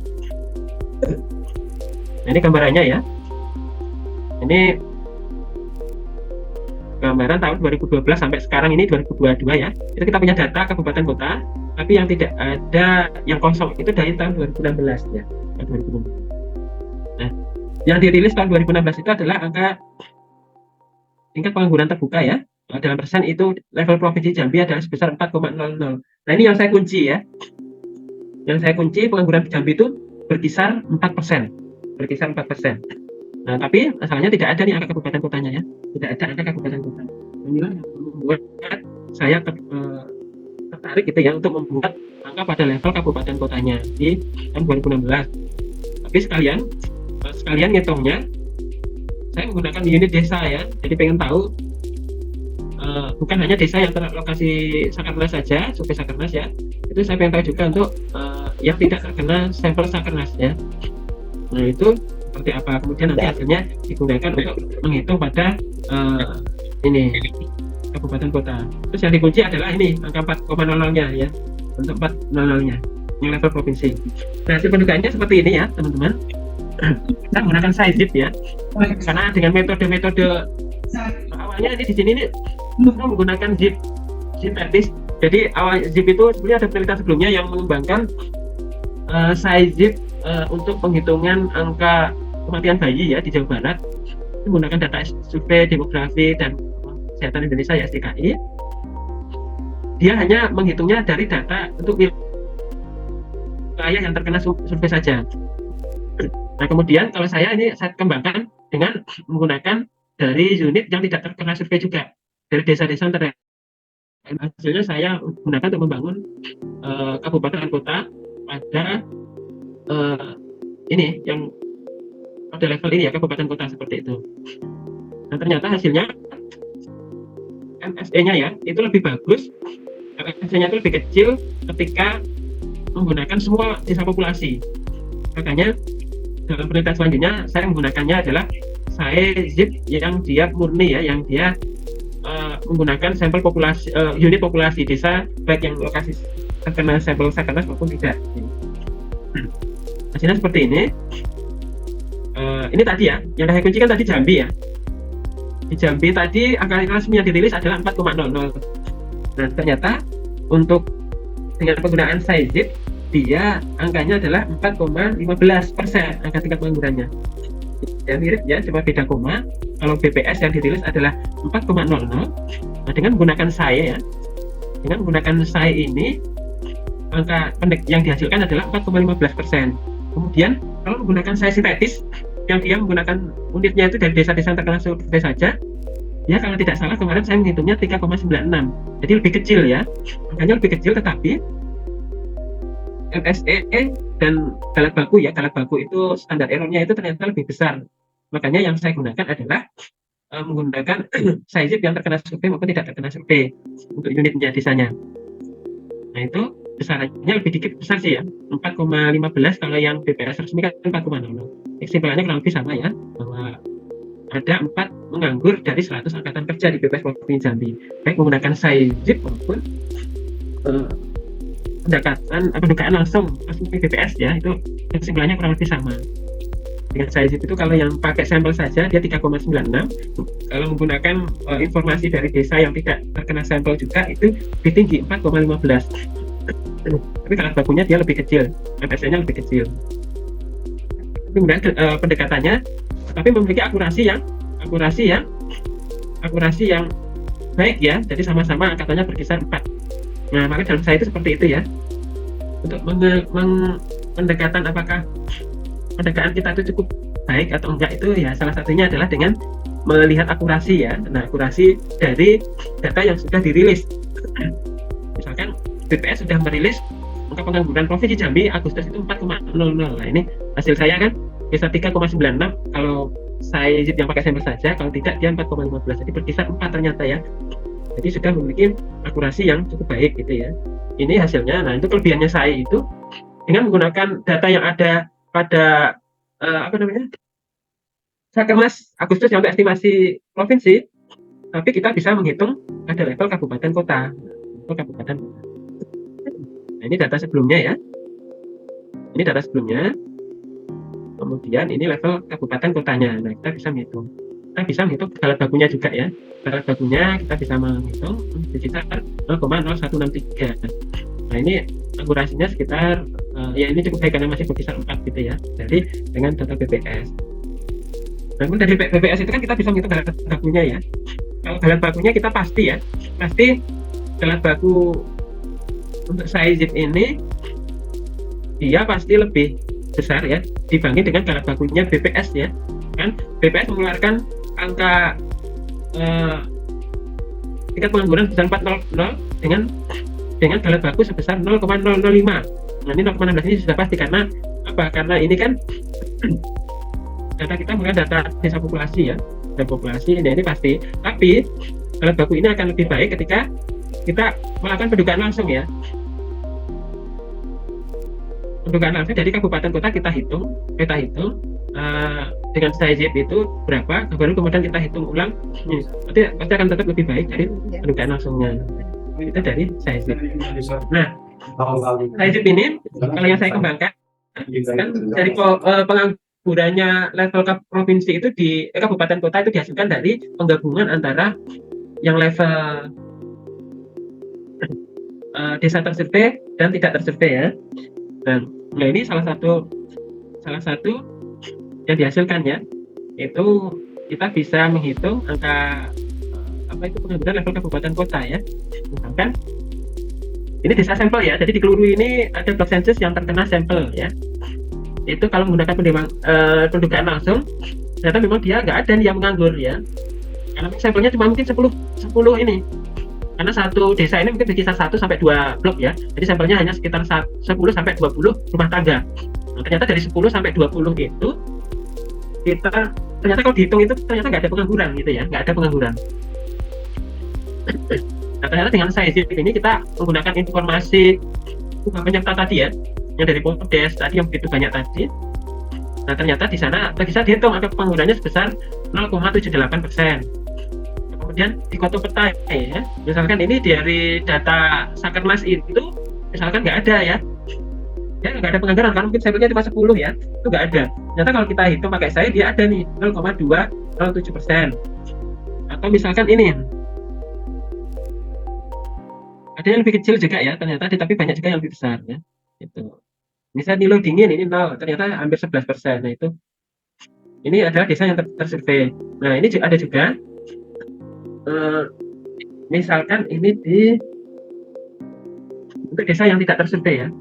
G: Nah, ini gambarannya ya. Ini gambaran tahun 2012 sampai sekarang ini 2022 ya. Itu kita punya data kabupaten kota, tapi yang tidak ada yang kosong itu dari tahun 2016 ya. 2016. Nah, yang dirilis tahun 2016 itu adalah angka tingkat pengangguran terbuka ya. Dalam persen itu level provinsi Jambi adalah sebesar 4,00. Nah, ini yang saya kunci ya. Yang saya kunci pengangguran di Jambi itu berkisar 4%. Berkisar 4%. Nah, tapi masalahnya tidak ada nih angka kabupaten kotanya ya. Tidak ada angka kabupaten kota. Inilah yang membuat saya tertarik gitu ya untuk membuat angka pada level kabupaten kotanya di tahun 2016. Tapi sekalian ngitungnya saya menggunakan unit desa ya, jadi pengen tahu bukan hanya desa yang terlokasi Sakernas saja, survei Sakernas ya, itu saya pengen tahu juga untuk yang tidak terkena sampel Sakernas ya. Nah, itu seperti apa, kemudian nanti hasilnya digunakan untuk menghitung pada ini kabupaten kota. Terus yang dikunci adalah ini angka 4,00-nya ya, untuk 4,00-nya yang level provinsi. Nah, hasil pendugaannya seperti ini ya teman-teman. Kita menggunakan SciZip ya, karena dengan metode awalnya ini di sini ini kita menggunakan zip sintetis. Jadi awal zip itu sebenarnya ada penelitian sebelumnya yang mengembangkan SciZip untuk penghitungan angka kematian bayi ya di Jawa Barat, menggunakan data survei demografi dan kesehatan Indonesia ya, SDKI. Dia hanya menghitungnya dari data untuk wilayah yang terkena survei saja. Nah, kemudian kalau saya kembangkan dengan menggunakan dari unit yang tidak terkena survei juga, dari desa-desa terdekat. Hasilnya saya gunakan untuk membangun kabupaten dan kota pada ini yang pada level ini ya, kabupaten kota seperti itu. Nah, ternyata hasilnya MSE-nya ya itu lebih bagus, MSE-nya itu lebih kecil ketika menggunakan semua desa populasi. Makanya dalam penelitian selanjutnya saya menggunakannya adalah SciZip yang dia murni ya, yang dia menggunakan sampel populasi unit populasi desa baik yang lokasi terkena sampel Sakernas maupun tidak. Hasilnya seperti ini. Ini tadi ya, yang saya kunci kan tadi Jambi ya. Di Jambi tadi angka resmi yang dirilis adalah 4,00. Nah, ternyata untuk dengan penggunaan SciZip dia angkanya adalah 4,15% angka tingkat penganggurannya. Ya mirip ya, cuma beda koma. Kalau BPS yang dirilis adalah 4,00. Nah, dengan menggunakan SCI ya, dengan menggunakan SCI ini angka pendek yang dihasilkan adalah 4,15%. Kemudian kalau menggunakan SCI sintetis yang dia menggunakan unitnya itu dari desa-desa terkena survei saja, ya kalau tidak salah kemarin saya menghitungnya 3,96. Jadi lebih kecil ya, angkanya lebih kecil, tetapi MSE dan galat baku ya, galat baku itu standar errornya itu ternyata lebih besar. Makanya yang saya gunakan adalah menggunakan SciZip yang terkena survei maupun tidak terkena survei untuk unitnya desanya. Nah, itu besarannya lebih dikit besar sih ya, 4,15. Kalau yang BPS resmi kan 4,00. Kesimpulannya kurang lebih sama ya, bahwa ada 4 menganggur dari 100 angkatan kerja di BPS Provinsi Jambi, baik menggunakan SciZip maupun pendugaan langsung BPS ya, itu kesimpulannya kurang lebih sama. Dengan SAIZIP itu kalau yang pakai sampel saja dia 3,96. Kalau menggunakan informasi dari desa yang tidak terkena sampel juga itu lebih tinggi 4,15. Tapi galah bakunya dia lebih kecil, MSE-nya lebih kecil. Kemudian pendekatannya tapi memiliki akurasi yang baik ya. Jadi sama-sama angkatannya berkisar 4. Nah, maka dalam saya itu seperti itu ya. Untuk pendekatan apakah pendekatan kita itu cukup baik atau enggak itu ya salah satunya adalah dengan melihat akurasi ya. Nah, akurasi dari data yang sudah dirilis. Misalkan BPS sudah merilis angka pengangguran Provinsi Jambi Agustus itu 4,00. Nah, ini hasil saya kan bisa 3,96 kalau saya yang pakai sampel saja, kalau tidak dia 4,15. Jadi berkisar 4 ternyata ya. Jadi sudah memiliki akurasi yang cukup baik gitu ya. Ini hasilnya. Nah, itu kelebihannya saya itu dengan menggunakan data yang ada pada Sakernas Agustus yang untuk estimasi provinsi, tapi kita bisa menghitung ada level kabupaten kota. Nah, ini data sebelumnya ya. Ini data sebelumnya. Kemudian ini level kabupaten kotanya. Nah, kita bisa menghitung. Kita bisa menghitung galah bakunya juga ya. Galah bakunya kita bisa menghitung sekitar 0,0163. Nah, ini akurasinya sekitar ya ini cukup baik karena masih berkisar 4 gitu ya. Jadi dengan data BPS. Namun dari BPS itu kan kita bisa menghitung galah bakunya ya. Kalau galah bakunya kita pasti ya. Pasti galah baku untuk SAIZIP ini dia pasti lebih besar ya dibanding dengan galah bakunya BPS ya. Kan BPS mengeluarkan angka tingkat pengangguran sebesar 4,00 dengan galah baku sebesar 0,005. Nah, ini 0,16 ini sudah pasti karena apa? Karena ini kan data kita menggunakan data desa populasi ya, dan populasi. Nah, ini pasti. Tapi galah baku ini akan lebih baik ketika kita melakukan pendugaan langsung ya. Pendugaan langsung dari kabupaten kota kita hitung dengan SAIZIP itu berapa, baru kemudian kita hitung ulang. Pasti akan tetap lebih baik dari pendugaan langsungnya. Itu dari SAIZIP. Nah, SAIZIP ini kalau yang saya kembangkan kan dari penganggurannya level provinsi itu di kabupaten kota itu dihasilkan dari penggabungan antara yang level desa tersurvei dan tidak tersurvei ya. Nah, ini salah satu yang dihasilkan ya, itu kita bisa menghitung angka pengangguran level kabupaten kota ya. Misalkan ini desa sampel ya, jadi di Keluru ini ada blok sensus yang terkena sampel ya. Itu kalau menggunakan pendugaan langsung, ternyata memang dia nggak ada nih yang menganggur ya, karena sampelnya cuma mungkin 10 ini. Karena satu desa ini mungkin berkisar 1 sampai 2 blok ya. Jadi sampelnya hanya sekitar 10 sampai 20 rumah tangga. Nah, ternyata dari 10 sampai 20 itu kita ternyata kalau dihitung itu ternyata nggak ada pengangguran gitu ya, nggak ada pengangguran. Nah, ternyata dengan SAIZIP ini kita menggunakan informasi penyerta tadi ya, yang dari Poldes tadi yang begitu banyak tadi. Nah, ternyata di sana bisa dihitung angka penganggurannya sebesar 0,78%. Kemudian di koto peta ya, misalkan ini dari data Sakernas itu misalkan nggak ada ya, nggak ada pengangguran karena mungkin sampelnya cuma 10 ya, itu nggak ada. Ternyata kalau kita hitung pakai saya dia ada nih 0,207%. Atau misalkan ini ada yang lebih kecil juga ya ternyata, tapi banyak juga yang lebih besar ya. Itu misalnya Nilo Dingin ini 0, ternyata hampir 11%. Nah, itu ini adalah desa yang tersurvei. Nah, ini ada juga misalkan ini untuk desa yang tidak tersurvei ya.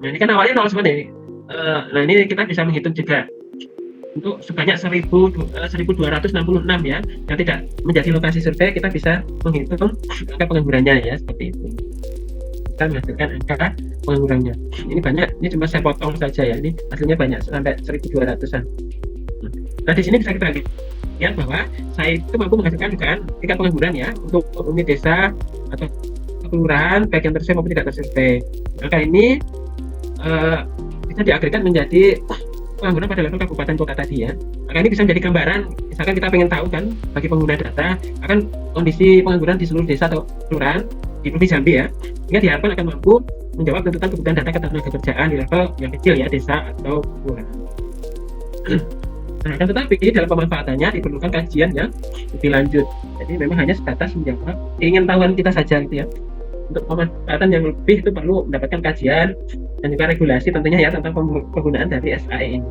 G: Nah, ini kan awalnya 0 semua nih. Nah, ini kita bisa menghitung juga untuk sebanyak 1.266 ya yang tidak menjadi lokasi survei. Kita bisa menghitung angka penganggurannya ya, seperti itu. Kita menghasilkan angka penganggurannya. Ini banyak, ini cuma saya potong saja ya. Ini hasilnya banyak sampai 1.200-an. Nah, di sini bisa kita lihat bahwa saya itu mampu menghasilkan dugaan tingkat pengangguran ya untuk unit desa atau kelurahan baik yang tersurvei maupun tidak tersurvei. Angka ini bisa diagregat menjadi pengangguran pada level kabupaten kota tadi ya. Maka ini bisa menjadi gambaran, misalkan kita pengen tahu kan bagi pengguna data akan kondisi pengangguran di seluruh desa atau kelurahan di Provinsi Jambi ya, sehingga diharapkan akan mampu menjawab tuntutan kebutuhan data ketenagakerjaan di level yang kecil ya, desa atau kelurahan. Nah, kan tetapi dalam pemanfaatannya diperlukan kajian yang lebih lanjut. Jadi memang hanya sebatas menjawab keingintahuan kita saja gitu ya. Untuk pemanfaatan yang lebih itu perlu mendapatkan kajian dan juga regulasi tentunya ya tentang penggunaan dari SAE ini.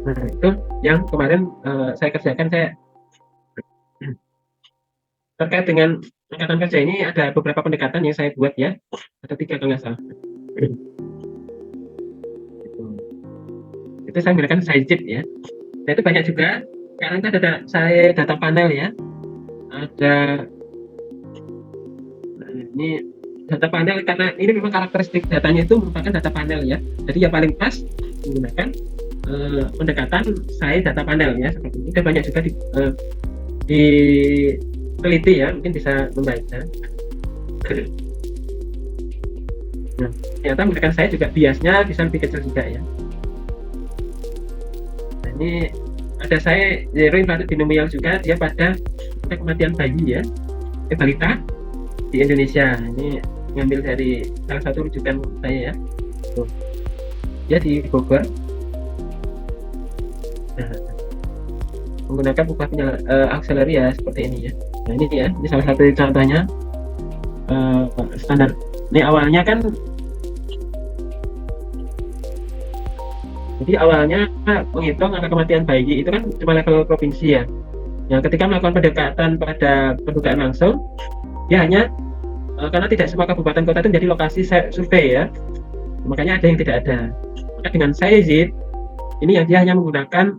G: Nah, itu yang kemarin saya kerjakan. Saya terkait dengan angkatan kerja ini ada beberapa pendekatan yang saya buat ya. Ada 3 kalau nggak salah. Itu saya menggunakan SciJIT ya. Nah, itu banyak juga. Sekarang itu ada saya data panel ya. Ada ini data panel karena ini memang karakteristik datanya itu merupakan data panel ya. Jadi yang paling pas menggunakan pendekatan saya data panel ya seperti ini. Dan banyak juga diteliti ya, mungkin bisa membaca. Nah, ternyata menggunakan saya juga biasnya bisa lebih kecil juga ya. Nah, ini ada saya zero inflated binomial juga, dia pada kematian bayi ya, balita di Indonesia. Ini ngambil dari salah satu rujukan saya ya. Tuh. Ya di Bogor. Nah, menggunakan upah auxiliary ya seperti ini ya. Nah ini ya, ini salah satu contohnya standar. Ini awalnya kan, jadi awalnya menghitung angka kematian bayi itu kan cuma level provinsi ya. Yang ketika melakukan pendekatan pada pendugaan langsung, dia hanya karena tidak semua kabupaten kota itu menjadi lokasi survei ya, makanya ada yang tidak ada. Maka dengan SciJIT ini yang dia hanya menggunakan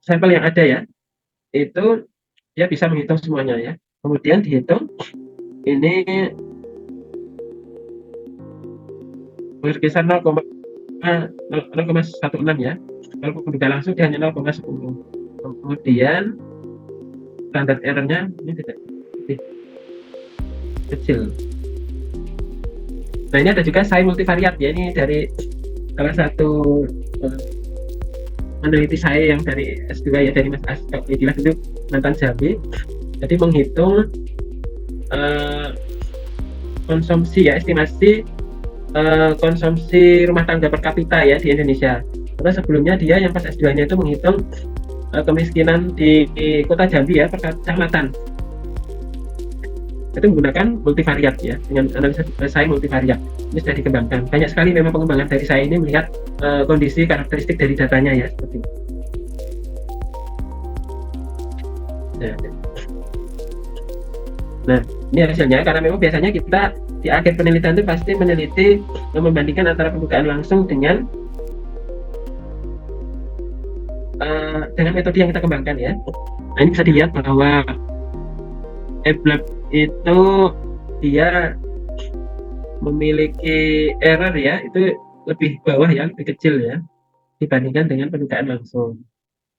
G: sampel yang ada ya, itu dia bisa menghitung semuanya ya. Kemudian dihitung ini berkisar 0,16 ya. Kalau pendugaan langsung dia hanya 0,10. Kemudian standar errornya ini tidak lebih kecil. Nah ini ada juga SciE multivariat ya, ini dari salah satu meneliti saya yang dari S2 ya, dari Mas Asto Idilah itu mantan Jambi. Jadi menghitung konsumsi ya, estimasi konsumsi rumah tangga per kapita ya di Indonesia. Karena sebelumnya dia yang pas S2-nya itu menghitung kemiskinan di kota Jambi ya per kecamatan. Itu menggunakan multivariat ya, dengan analisa SciE multivariat. Ini sudah dikembangkan. Banyak sekali memang pengembangan dari SciE ini melihat kondisi karakteristik dari datanya ya seperti itu. Nah, ini hasilnya karena memang biasanya kita di akhir penelitian itu pasti meneliti membandingkan antara pendugaan langsung dengan metode yang kita kembangkan ya. Nah, ini bisa dilihat bahwa EBLAB itu dia memiliki error ya, itu lebih bawah ya, lebih kecil ya dibandingkan dengan pendugaan langsung.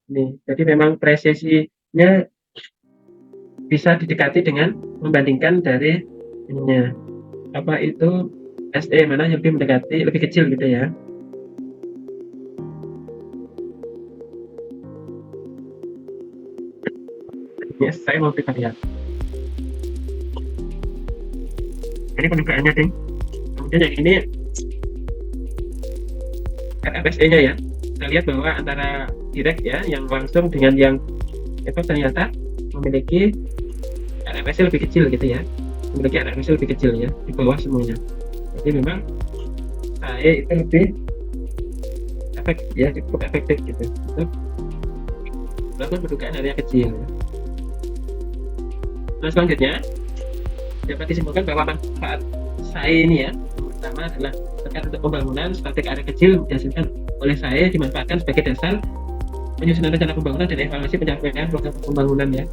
G: Nih, jadi memang presisinya bisa didekati dengan membandingkan dari ininya apa itu SE mana yang lebih mendekati, lebih kecil gitu ya. Yes, saya mau lihat. Ini pendugaannya ding. Kemudian yang ini RFSE-nya ya. Kita lihat bahwa antara direct ya, yang langsung dengan yang itu ternyata memiliki RFSE lebih kecil gitu ya. Memiliki RFSE lebih kecil ya, di bawah semuanya. Jadi memang SAE itu lebih cukup efektif gitu. Untuk melakukan pendugaan area kecil. Nah selanjutnya dapat disimpulkan bahwa manfaat SAE ini ya, pertama adalah terkait untuk pembangunan strategi area kecil dihasilkan oleh SAE dimanfaatkan sebagai dasar penyusunan rencana pembangunan dan evaluasi pencapaian program pembangunan ya.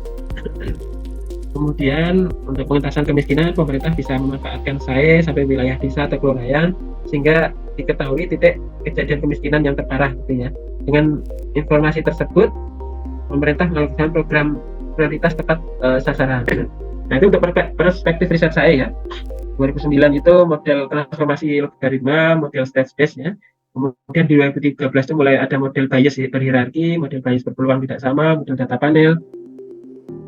G: Kemudian untuk pengentasan kemiskinan, pemerintah bisa memanfaatkan SAE sampai wilayah desa atau kelurahan sehingga diketahui titik kejadian kemiskinan yang terparah gitu ya. Dengan informasi tersebut, pemerintah melakukan program prioritas tepat sasaran. Nah itu untuk perspektif riset saya ya. 2009 itu model transformasi logaritma, model state space ya. Kemudian di 2013 itu mulai ada model bias berhierarki, model bias berpeluang tidak sama, model data panel.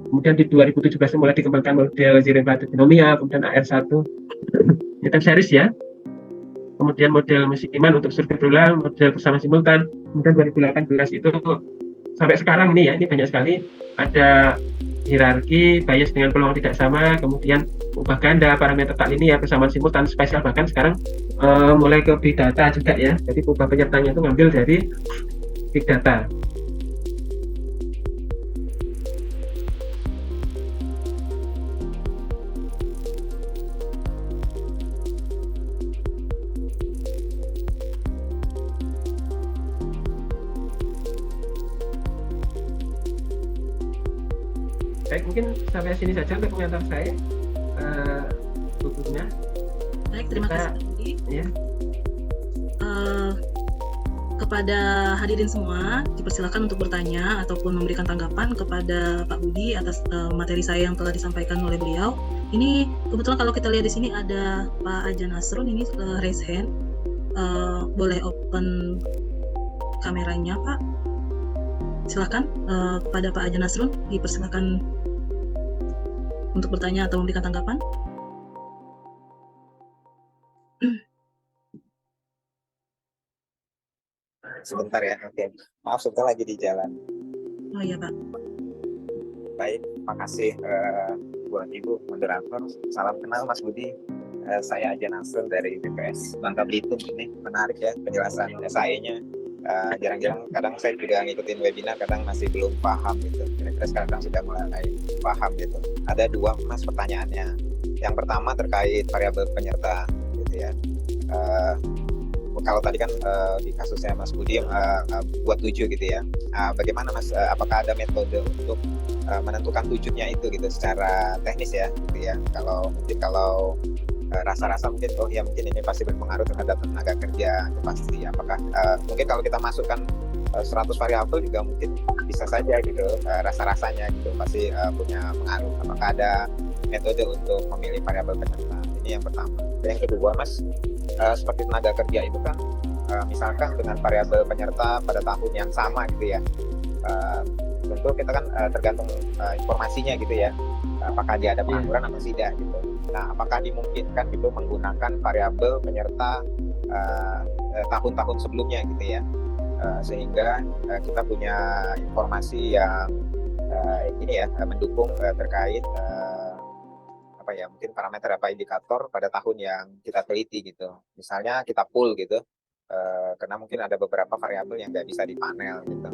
G: Kemudian di 2017 mulai dikembangkan model zero impact binomial, kemudian AR1 ini time series ya. Kemudian model musiman untuk survei berulang, model bersama simultan. Kemudian 2018 itu sampai sekarang ini ya, ini banyak sekali. Ada hierarki, bias dengan peluang tidak sama, kemudian ubah ganda, parameter tak linear, persamaan simultan, spesial, bahkan sekarang mulai ke big data juga ya. Jadi ubah penyertanya itu ngambil dari big data. Baik, mungkin sampai sini saja untuk komentar saya bukunya.
F: Baik, terima kasih Pak Budi.
G: Ya.
F: Kepada hadirin semua, dipersilakan untuk bertanya ataupun memberikan tanggapan kepada Pak Budi atas materi saya yang telah disampaikan oleh beliau. Ini kebetulan kalau kita lihat di sini ada Pak Ajan Nasrun, ini raise hand. Boleh open kameranya Pak? Silakan kepada Pak Ajan Nasrun, dipersilakan untuk bertanya atau memberikan tanggapan.
I: Sebentar ya, oke. Maaf, sebentar lagi di jalan.
F: Oh iya Pak.
I: Baik, makasih buat Ibu moderator. Salam kenal Mas Budi. Saya Ajan Nasrun dari BPS Bangka Belitung. Ini menarik ya penjelasan SAE-nya. Jarang-jarang kadang saya juga ngikutin webinar, kadang masih belum paham gitu. Kira-kira sekarang sudah mulai paham gitu. Ada dua Mas pertanyaannya. Yang pertama terkait variabel penyerta gitu ya. Kalau tadi kan di kasusnya Mas Budi buat 7 gitu ya. Bagaimana Mas, apakah ada metode untuk menentukan 7-nya itu gitu secara teknis ya gitu ya. Kalau rasa-rasa mungkin mungkin ini pasti berpengaruh terhadap tenaga kerja, itu pasti. Apakah mungkin kalau kita masukkan 100 variabel juga mungkin bisa saja gitu, rasa-rasanya gitu pasti punya pengaruh. Apakah ada metode untuk memilih variabel penyerta? Ini yang pertama. Yang kedua Mas, seperti tenaga kerja itu kan misalkan dengan variabel penyerta pada tahun yang sama gitu ya, tentu kita kan tergantung informasinya gitu ya, apakah dia ada pengangguran atau tidak gitu. Nah, apakah dimungkinkan gitu menggunakan variabel penyerta tahun-tahun sebelumnya gitu ya, sehingga kita punya informasi yang ini ya mendukung terkait mungkin parameter indikator pada tahun yang kita teliti gitu. Misalnya kita pool gitu, karena mungkin ada beberapa variabel yang nggak bisa dipanel gitu.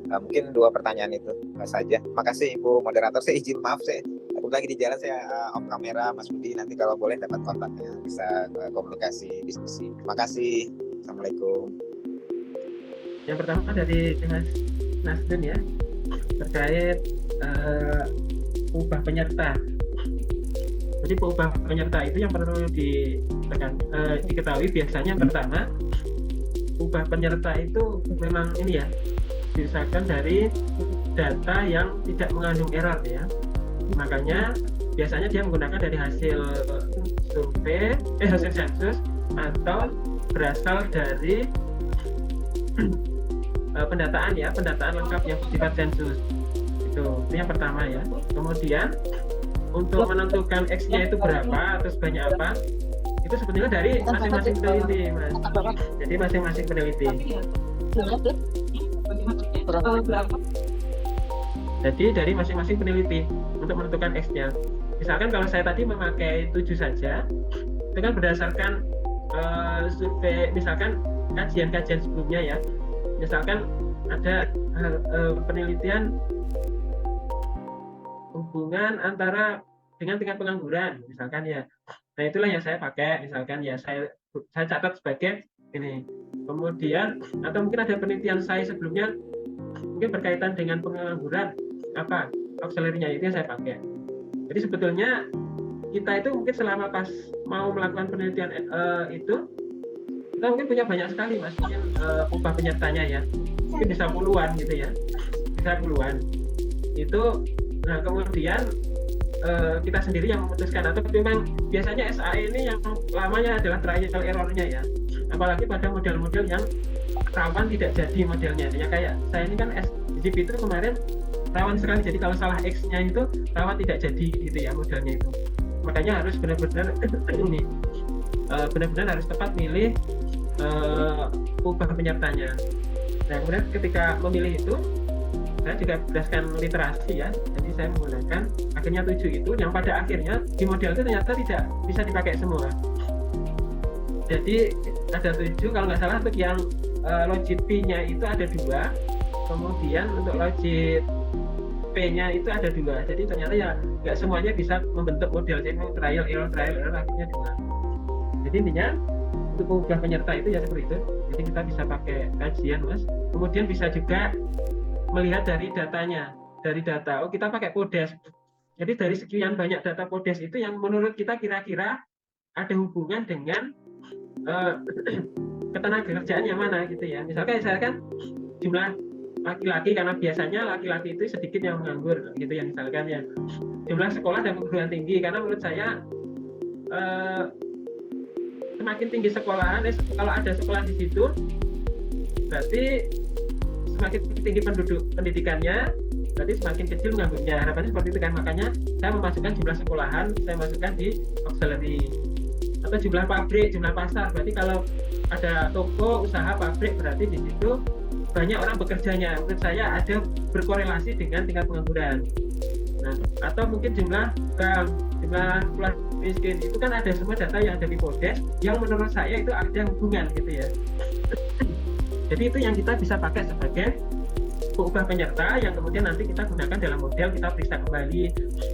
I: Mungkin dua pertanyaan itu saja. Makasih Ibu moderator, saya izin maaf saya lagi di jalan, saya off kamera. Mas Budi nanti kalau boleh dapat kontaknya bisa komunikasi diskusi. Makasih. Assalamualaikum.
G: Yang pertama dari Mas Nasdun ya, terkait ubah penyerta. Jadi peubah penyerta itu yang perlu diketahui biasanya pertama, ubah penyerta itu memang ini ya diusahakan dari data yang tidak mengandung error ya. Makanya biasanya dia menggunakan dari hasil survei, hasil sensus atau berasal dari pendataan lengkap yang bersifat sensus. Itu yang pertama ya. Kemudian untuk menentukan X-nya itu berapa atau sebanyak apa, itu sebetulnya dari masing-masing peneliti Mas. Jadi masing-masing peneliti. Jadi dari masing-masing peneliti untuk menentukan X-nya. Misalkan kalau saya tadi memakai 7 saja, itu kan berdasarkan survei, misalkan kajian-kajian sebelumnya ya. Misalkan ada penelitian hubungan antara dengan tingkat pengangguran misalkan ya. Nah itulah yang saya pakai misalkan ya, saya catat sebagai ini. Kemudian atau mungkin ada penelitian saya sebelumnya mungkin berkaitan dengan pengangguran, apa auxiliary-nya itu yang saya pakai. Jadi sebetulnya kita itu mungkin selama pas mau melakukan penelitian itu kita mungkin punya banyak sekali Mas, mungkin ubah penyertanya ya, mungkin bisa puluhan gitu ya, bisa puluhan itu. Nah kemudian kita sendiri yang memutuskan, atau memang biasanya SAE ini yang lamanya adalah trial error-nya ya, apalagi pada model-model yang rawan tidak jadi modelnya ya. Kayak saya ini kan SGP itu kemarin rawan sekali. Jadi kalau salah X-nya itu rawan tidak jadi gitu ya modelnya itu. Makanya harus benar-benar ini benar-benar harus tepat milih ubah penyertanya. Nah kemudian ketika memilih itu saya juga berdasarkan literasi ya, jadi saya menggunakan akhirnya 7 itu yang pada akhirnya di model itu ternyata tidak bisa dipakai semua. Jadi ada 7 kalau nggak salah untuk yang logit P-nya itu ada 2, kemudian untuk logit P-nya itu ada 2. Jadi ternyata ya nggak semuanya bisa membentuk model, jadi trial error akhirnya 2. Jadi intinya untuk mengubah penyerta itu ya seperti itu. Jadi kita bisa pakai kajian mas, kemudian bisa juga melihat dari datanya, dari data. Oh kita pakai PODES. Jadi dari sekian banyak data PODES itu yang menurut kita kira-kira ada hubungan dengan ketenagakerjaan yang mana gitu ya. Misalkan saya kan jumlah laki-laki, karena biasanya laki-laki itu sedikit yang menganggur gitu ya, misalkan ya. Jumlah sekolah dan perguruan tinggi, karena menurut saya semakin tinggi sekolahan, kalau ada sekolah di situ berarti semakin tinggi penduduk pendidikannya, berarti semakin kecil menganggurnya. Harapannya seperti itu kan, makanya saya memasukkan jumlah sekolahan, saya masukkan di auxiliary. Atau jumlah pabrik, jumlah pasar, berarti kalau ada toko, usaha, pabrik, berarti di situ banyak orang bekerjanya. Menurut saya ada berkorelasi dengan tingkat pengangguran. Nah, atau mungkin jumlah bank, jumlah keluarga miskin, itu kan ada semua data yang ada di PODES yang menurut saya itu ada hubungan gitu ya. Jadi itu yang kita bisa pakai sebagai pengubah penyerta yang kemudian nanti kita gunakan dalam model, kita periksa kembali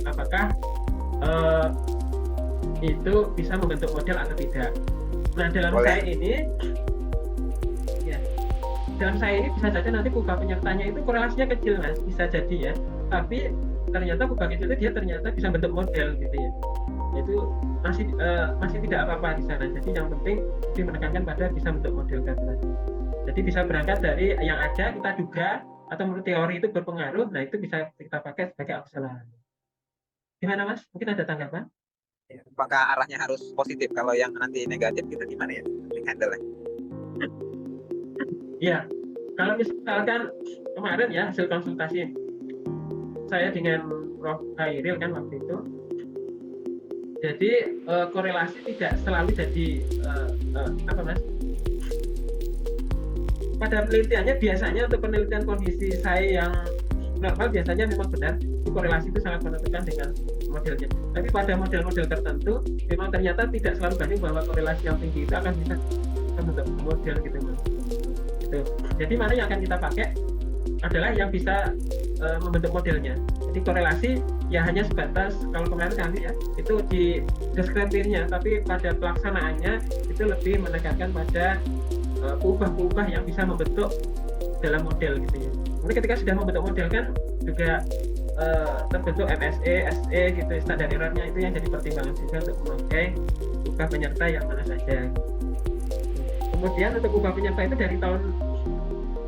G: apakah itu bisa membentuk model atau tidak. Nah dalam saya ini ya, dalam saya ini bisa saja nanti pengubah penyertanya itu korelasinya kecil mas, bisa jadi ya, tapi ternyata pengubah kecil itu dia ternyata bisa bentuk model gitu ya. Itu masih tidak apa-apa di sana. Jadi yang penting menekankan pada bisa bentuk model data. Jadi bisa berangkat dari yang ada kita duga atau menurut teori itu berpengaruh, nah itu bisa kita pakai sebagai auxiliary. Gimana mas? Mungkin ada tanggapan?
I: Apakah arahnya harus positif? Kalau yang nanti negatif kita gimana ya? Handle-nya?
G: Iya, kalau misalkan kemarin ya hasil konsultasi saya dengan Prof. Khairil kan waktu itu, jadi korelasi tidak selalu jadi apa mas? Pada penelitiannya biasanya untuk penelitian kondisi saya yang normal biasanya memang benar korelasi itu sangat menentukan dengan modelnya. Tapi pada model-model tertentu memang ternyata tidak selalu banding bahwa korelasi yang tinggi itu akan bisa membentuk model gitu mas. Gitu. Jadi mana yang akan kita pakai adalah yang bisa membentuk modelnya. Jadi korelasi ya hanya sebatas kalau kemarin kami ya itu di deskriptifnya, tapi pada pelaksanaannya itu lebih menekankan pada pengubah-pengubah yang bisa membentuk dalam model gitu ya. Kemudian ketika sudah membentuk model kan juga terbentuk MSE, SE gitu, standar errornya itu yang jadi pertimbangan juga untuk memakai ubah penyerta yang mana saja. Kemudian untuk ubah penyerta itu dari tahun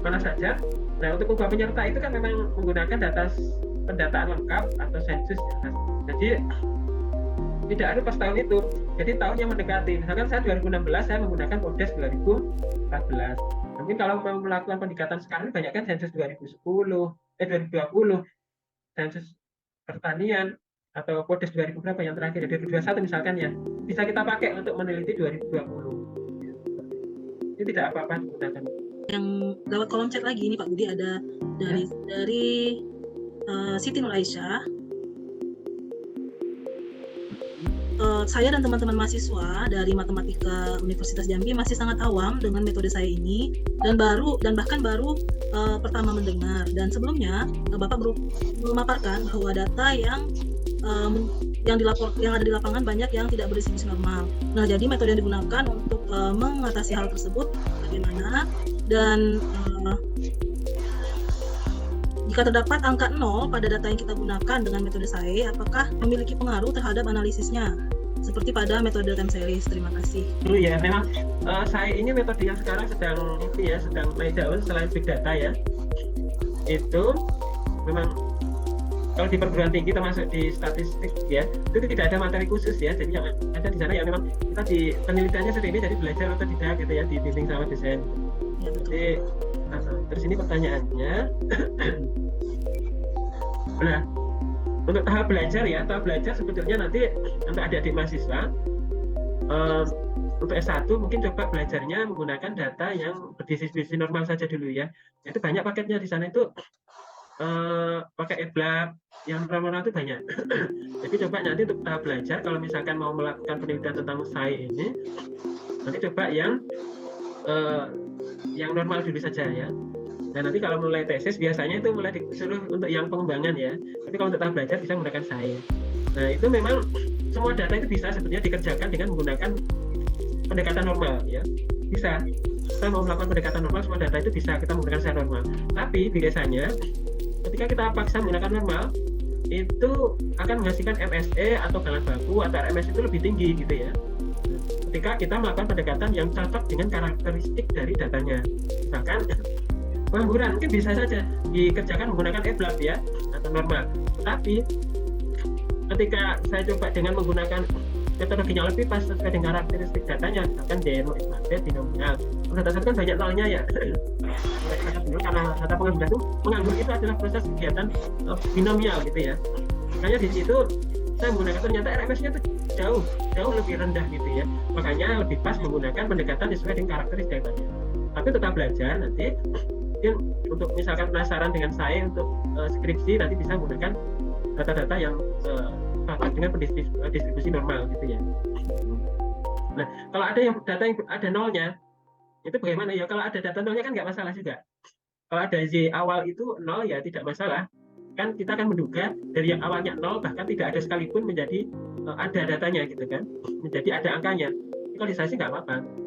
G: mana saja. Nah untuk ubah penyerta itu kan memang menggunakan data pendataan lengkap atau sensus ya. Jadi tidak harus pas tahun itu, jadi tahun yang mendekati. Misalkan saya 2016 saya menggunakan PODES 2014. Mungkin kalau mau melakukan pendekatan sekarang banyak kan sensus 2020, 2020, sensus pertanian atau PODES 2000 berapa yang terakhir 2021 misalkan ya, bisa kita pakai untuk meneliti 2020. Ini tidak apa-apa digunakan.
F: Yang lewat kolom chat lagi ini Pak Budi ada dari Siti Nur Aisyah. Saya dan teman-teman mahasiswa dari Matematika Universitas Jambi masih sangat awam dengan metode saya ini dan bahkan baru pertama mendengar, dan sebelumnya Bapak memaparkan bahwa data yang ada di lapangan banyak yang tidak berdistribusi normal. Nah, jadi metode yang digunakan untuk mengatasi hal tersebut bagaimana, dan jika terdapat angka 0 pada data yang kita gunakan dengan metode saya, apakah memiliki pengaruh terhadap analisisnya? Seperti pada metode time series. Terima kasih.
G: Dulu ya, memang saya ini metode yang sekarang sedang naik daun selain big data ya. Itu memang kalau di perguruan tinggi termasuk di statistik ya, itu tidak ada materi khusus ya. Jadi yang ada di sana ya memang kita di penelitiannya seperti ini, jadi belajar atau tidak gitu ya, dibimbing sama dosen. Ya, jadi terus ini pertanyaannya Nah, untuk tahap belajar ya, tahap belajar sebetulnya nanti untuk adik-adik mahasiswa untuk S1 mungkin coba belajarnya menggunakan data yang berdistribusi normal saja dulu ya. Itu banyak paketnya di sana itu pakai EBLAB yang normal itu banyak. Jadi coba nanti untuk tahap belajar kalau misalkan mau melakukan penelitian tentang SAE ini, nanti coba yang normal dulu saja ya. Dan nanti kalau mulai tesis biasanya itu mulai disuruh untuk yang pengembangan ya. Tapi kalau untuk tahap belajar bisa menggunakan SAE. Nah itu memang semua data itu bisa sebetulnya dikerjakan dengan menggunakan pendekatan normal ya. Bisa. Kita mau melakukan pendekatan normal, semua data itu bisa kita menggunakan secara normal. Tapi biasanya ketika kita paksa menggunakan normal, itu akan menghasilkan MSE atau galan baku atau RMS itu lebih tinggi gitu ya. Ketika kita melakukan pendekatan yang cocok dengan karakteristik dari datanya. Misalkan pengangguran mungkin bisa saja dikerjakan menggunakan EBLAB ya atau normal. Tapi ketika saya coba dengan menggunakan metodologinya lebih pas sesuai dengan karakteristik datanya, misalkan demo, inflated, binomial. Data kan banyak nolnya ya. Karena data pengangguran itu menganggur itu adalah proses kegiatan binomial gitu ya. Makanya di situ saya menggunakan ternyata RMS-nya itu jauh lebih rendah gitu ya. Makanya lebih pas menggunakan pendekatan sesuai dengan karakteristik datanya. Tapi tetap belajar nanti. Mungkin untuk misalkan penasaran dengan saya untuk skripsi nanti bisa menggunakan data-data yang dengan distribusi normal gitu ya. Nah kalau ada yang data yang ada nolnya itu bagaimana ya? Kalau ada data nolnya kan nggak masalah juga. Kalau ada Z awal itu nol ya tidak masalah. Kan kita akan menduga dari yang awalnya nol bahkan tidak ada sekalipun menjadi ada datanya gitu kan. Menjadi ada angkanya. Kalau di saya sih nggak apa-apa.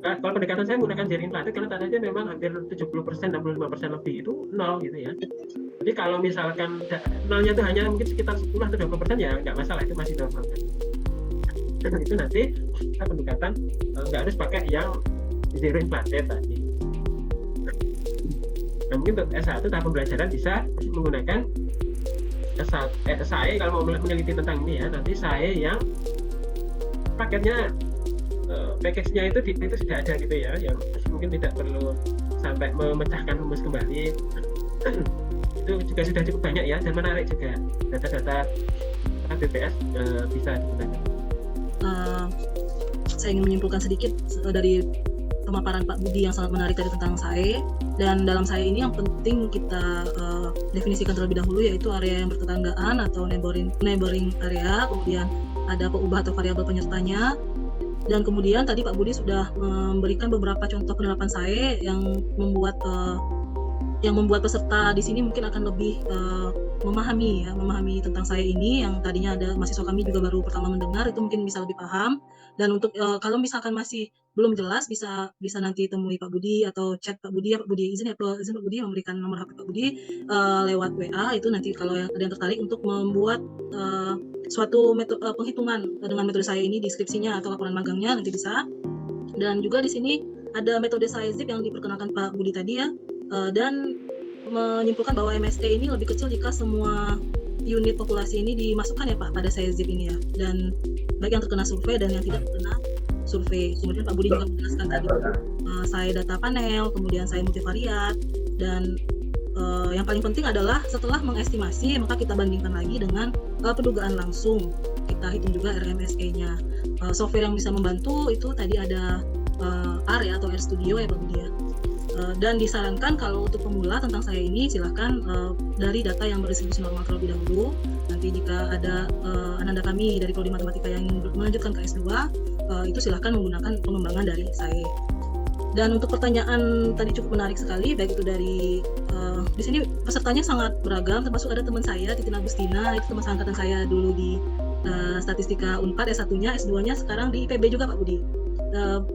G: Kalau pendekatan saya menggunakan Zero Inflated karena tandanya memang hampir 70%, 65% lebih itu nol gitu ya. Jadi kalau misalkan nolnya itu hanya mungkin sekitar 10 atau 20% ya nggak masalah, itu masih normal kan. Dan itu nanti kita pendekatan nggak harus pakai yang Zero Inflated tadi. Nah mungkin untuk S1 tahap pembelajaran bisa menggunakan SAE kalau mau meneliti tentang ini ya, nanti SAE yang paketnya package-nya itu sudah ada gitu ya, yang mungkin tidak perlu sampai memecahkan rumus kembali. Itu juga sudah cukup banyak ya dan menarik juga data-data BPS bisa digunakan.
F: Saya ingin menyimpulkan sedikit dari pemaparan Pak Budi yang sangat menarik tadi tentang SAE. Dan dalam SAE ini yang penting kita definisikan terlebih dahulu yaitu area yang bertetanggaan atau neighboring area, kemudian ada peubah atau variabel penyertanya. Dan kemudian tadi Pak Budi sudah memberikan beberapa contoh penerapan SAE yang membuat peserta di sini mungkin akan lebih memahami tentang SAE ini, yang tadinya ada mahasiswa kami juga baru pertama mendengar, itu mungkin bisa lebih paham. Dan untuk kalau misalkan masih belum jelas bisa nanti temui Pak Budi atau chat Pak Budi ya, Pak Budi izin Pak Budi memberikan nomor HP Pak Budi lewat WA. Itu nanti kalau ada yang tertarik untuk membuat suatu penghitungan dengan metode SAE ini, deskripsinya atau laporan magangnya nanti bisa. Dan juga di sini ada metode SAE-ZIP yang diperkenalkan Pak Budi tadi ya, dan menyimpulkan bahwa MSE ini lebih kecil jika semua unit populasi ini dimasukkan ya Pak pada SAE-ZIP ini ya, dan baik yang terkena survei dan yang tidak terkena survei. Kemudian Pak Budi juga menjelaskan tadi SAE data panel, kemudian SAE multivariat, dan yang paling penting adalah setelah mengestimasi maka kita bandingkan lagi dengan pendugaan langsung, kita hitung juga RMSE-nya. Software yang bisa membantu itu tadi ada R ya, atau RStudio ya Pak Budi ya. Dan disarankan kalau untuk pemula tentang SAE ini silahkan dari data yang berdistribusi normal terlebih dahulu. Nanti jika ada ananda kami dari Prodi Matematika yang ingin melanjutkan ke S2, itu silahkan menggunakan pengembangan dari SAE. Dan untuk pertanyaan tadi cukup menarik sekali, baik itu dari di sini pesertanya sangat beragam, termasuk ada teman saya Titin Agustina, itu teman seangkatan saya dulu di Statistika Unpad S1-nya, S2-nya sekarang di IPB juga Pak Budi.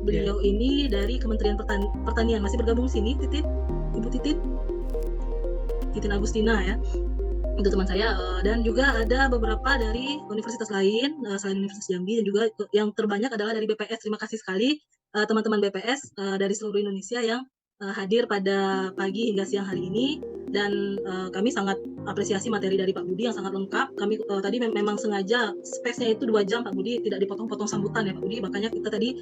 F: Beliau ini dari Kementerian Pertanian, masih bergabung sini Titin, Ibu Titin Agustina ya, itu teman saya. Dan juga ada beberapa dari universitas lain selain Universitas Jambi, dan juga yang terbanyak adalah dari BPS. Terima kasih sekali teman-teman BPS dari seluruh Indonesia yang hadir pada pagi hingga siang hari ini. Dan kami sangat apresiasi materi dari Pak Budi yang sangat lengkap. Kami tadi memang sengaja space-nya itu 2 jam Pak Budi, tidak dipotong-potong sambutan ya Pak Budi, makanya kita tadi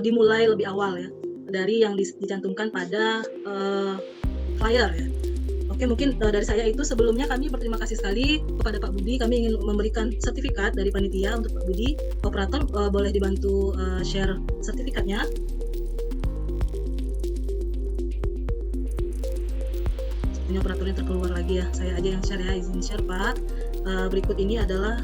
F: dimulai lebih awal ya dari yang dicantumkan pada flyer ya. Oke Oke, mungkin dari saya itu sebelumnya kami berterima kasih sekali kepada Pak Budi. Kami ingin memberikan sertifikat dari panitia untuk Pak Budi. Operator boleh dibantu share sertifikatnya. Ini operatornya terkeluar lagi ya. Saya aja yang share ya, izin share Pak. Berikut ini adalah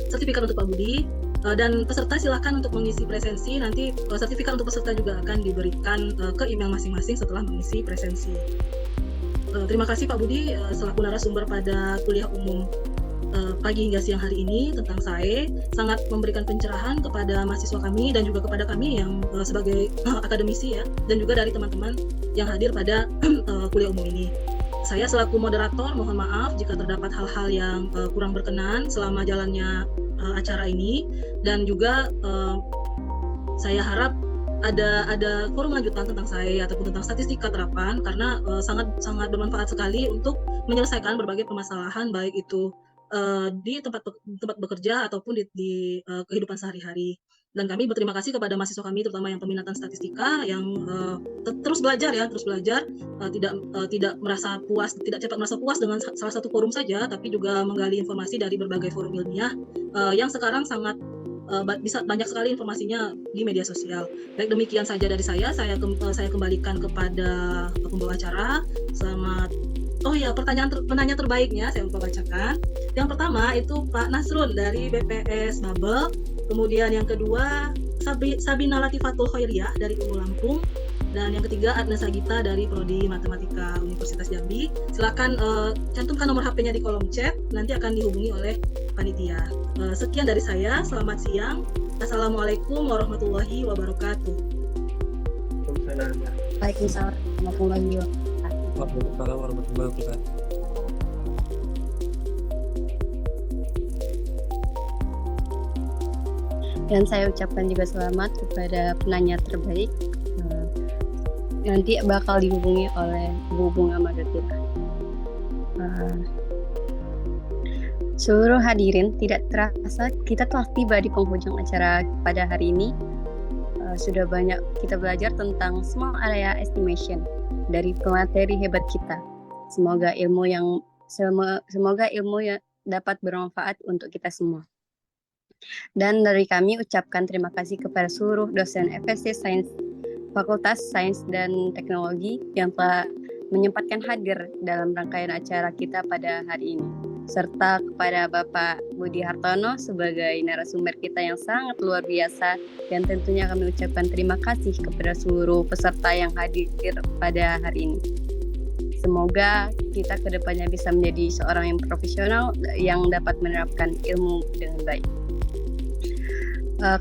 F: sertifikat untuk Pak Budi. Dan peserta silakan untuk mengisi presensi. Nanti sertifikat untuk peserta juga akan diberikan ke email masing-masing setelah mengisi presensi. Terima kasih Pak Budi selaku narasumber pada kuliah umum pagi hingga siang hari ini tentang SAE, sangat memberikan pencerahan kepada mahasiswa kami dan juga kepada kami yang sebagai akademisi ya, dan juga dari teman-teman yang hadir pada kuliah umum ini. Saya selaku moderator mohon maaf jika terdapat hal-hal yang kurang berkenan selama jalannya acara ini, dan juga saya harap ada forum lanjutan tentang saya ataupun tentang statistika terapan, karena sangat bermanfaat sekali untuk menyelesaikan berbagai permasalahan baik itu di tempat bekerja ataupun di kehidupan sehari-hari. Dan kami berterima kasih kepada mahasiswa kami terutama yang peminatan statistika yang terus belajar, tidak merasa puas, tidak cepat merasa puas dengan salah satu forum saja, tapi juga menggali informasi dari berbagai forum ilmiah yang sekarang sangat bisa banyak sekali informasinya di media sosial. Baik, demikian saja dari saya kembalikan kepada pembawa acara. Selamat. Oh ya, penanya terbaiknya saya lupa bacakan. Yang pertama itu Pak Nasrun dari BPS Babel. Kemudian yang kedua Sabina Latifatul Khairiyah dari UNU Lampung. Dan yang ketiga Agnes Agita dari Prodi Matematika Universitas Jambi. Silakan cantumkan nomor HP-nya di kolom chat, nanti akan dihubungi oleh panitia. Sekian dari saya, selamat siang. Assalamualaikum warahmatullahi wabarakatuh.
D: Waalaikumsalam warahmatullahi wabarakatuh.
J: Waalaikumsalam warahmatullahi wabarakatuh.
A: Dan saya ucapkan juga selamat kepada penanya terbaik. Nanti bakal dihubungi oleh Bu Bunga Madutina. Seluruh hadirin, tidak terasa kita telah tiba di penghujung acara pada hari ini. Sudah banyak kita belajar tentang small area estimation dari pemateri hebat kita. Semoga ilmu yang dapat bermanfaat untuk kita semua. Dan dari kami ucapkan terima kasih kepada seluruh dosen FSC Sains, Fakultas Sains dan Teknologi yang telah menyempatkan hadir dalam rangkaian acara kita pada hari ini, serta kepada Bapak Budi Hartono sebagai narasumber kita yang sangat luar biasa, dan tentunya kami ucapkan terima kasih kepada seluruh peserta yang hadir pada hari ini. Semoga kita kedepannya bisa menjadi seorang yang profesional yang dapat menerapkan ilmu dengan baik.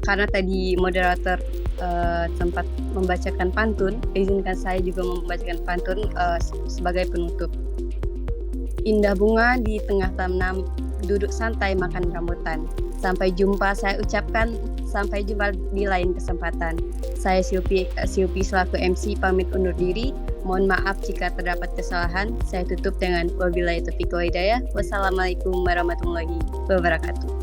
A: Karena tadi moderator sempat membacakan pantun, izinkan saya juga membacakan pantun sebagai penutup. Indah bunga di tengah tanam, duduk santai makan rambutan. Sampai jumpa saya ucapkan, sampai jumpa di lain kesempatan. Saya Silpi selaku MC pamit undur diri. Mohon maaf jika terdapat kesalahan. Saya tutup dengan wabillahi taufiq wal hidayah. Wassalamualaikum warahmatullahi wabarakatuh.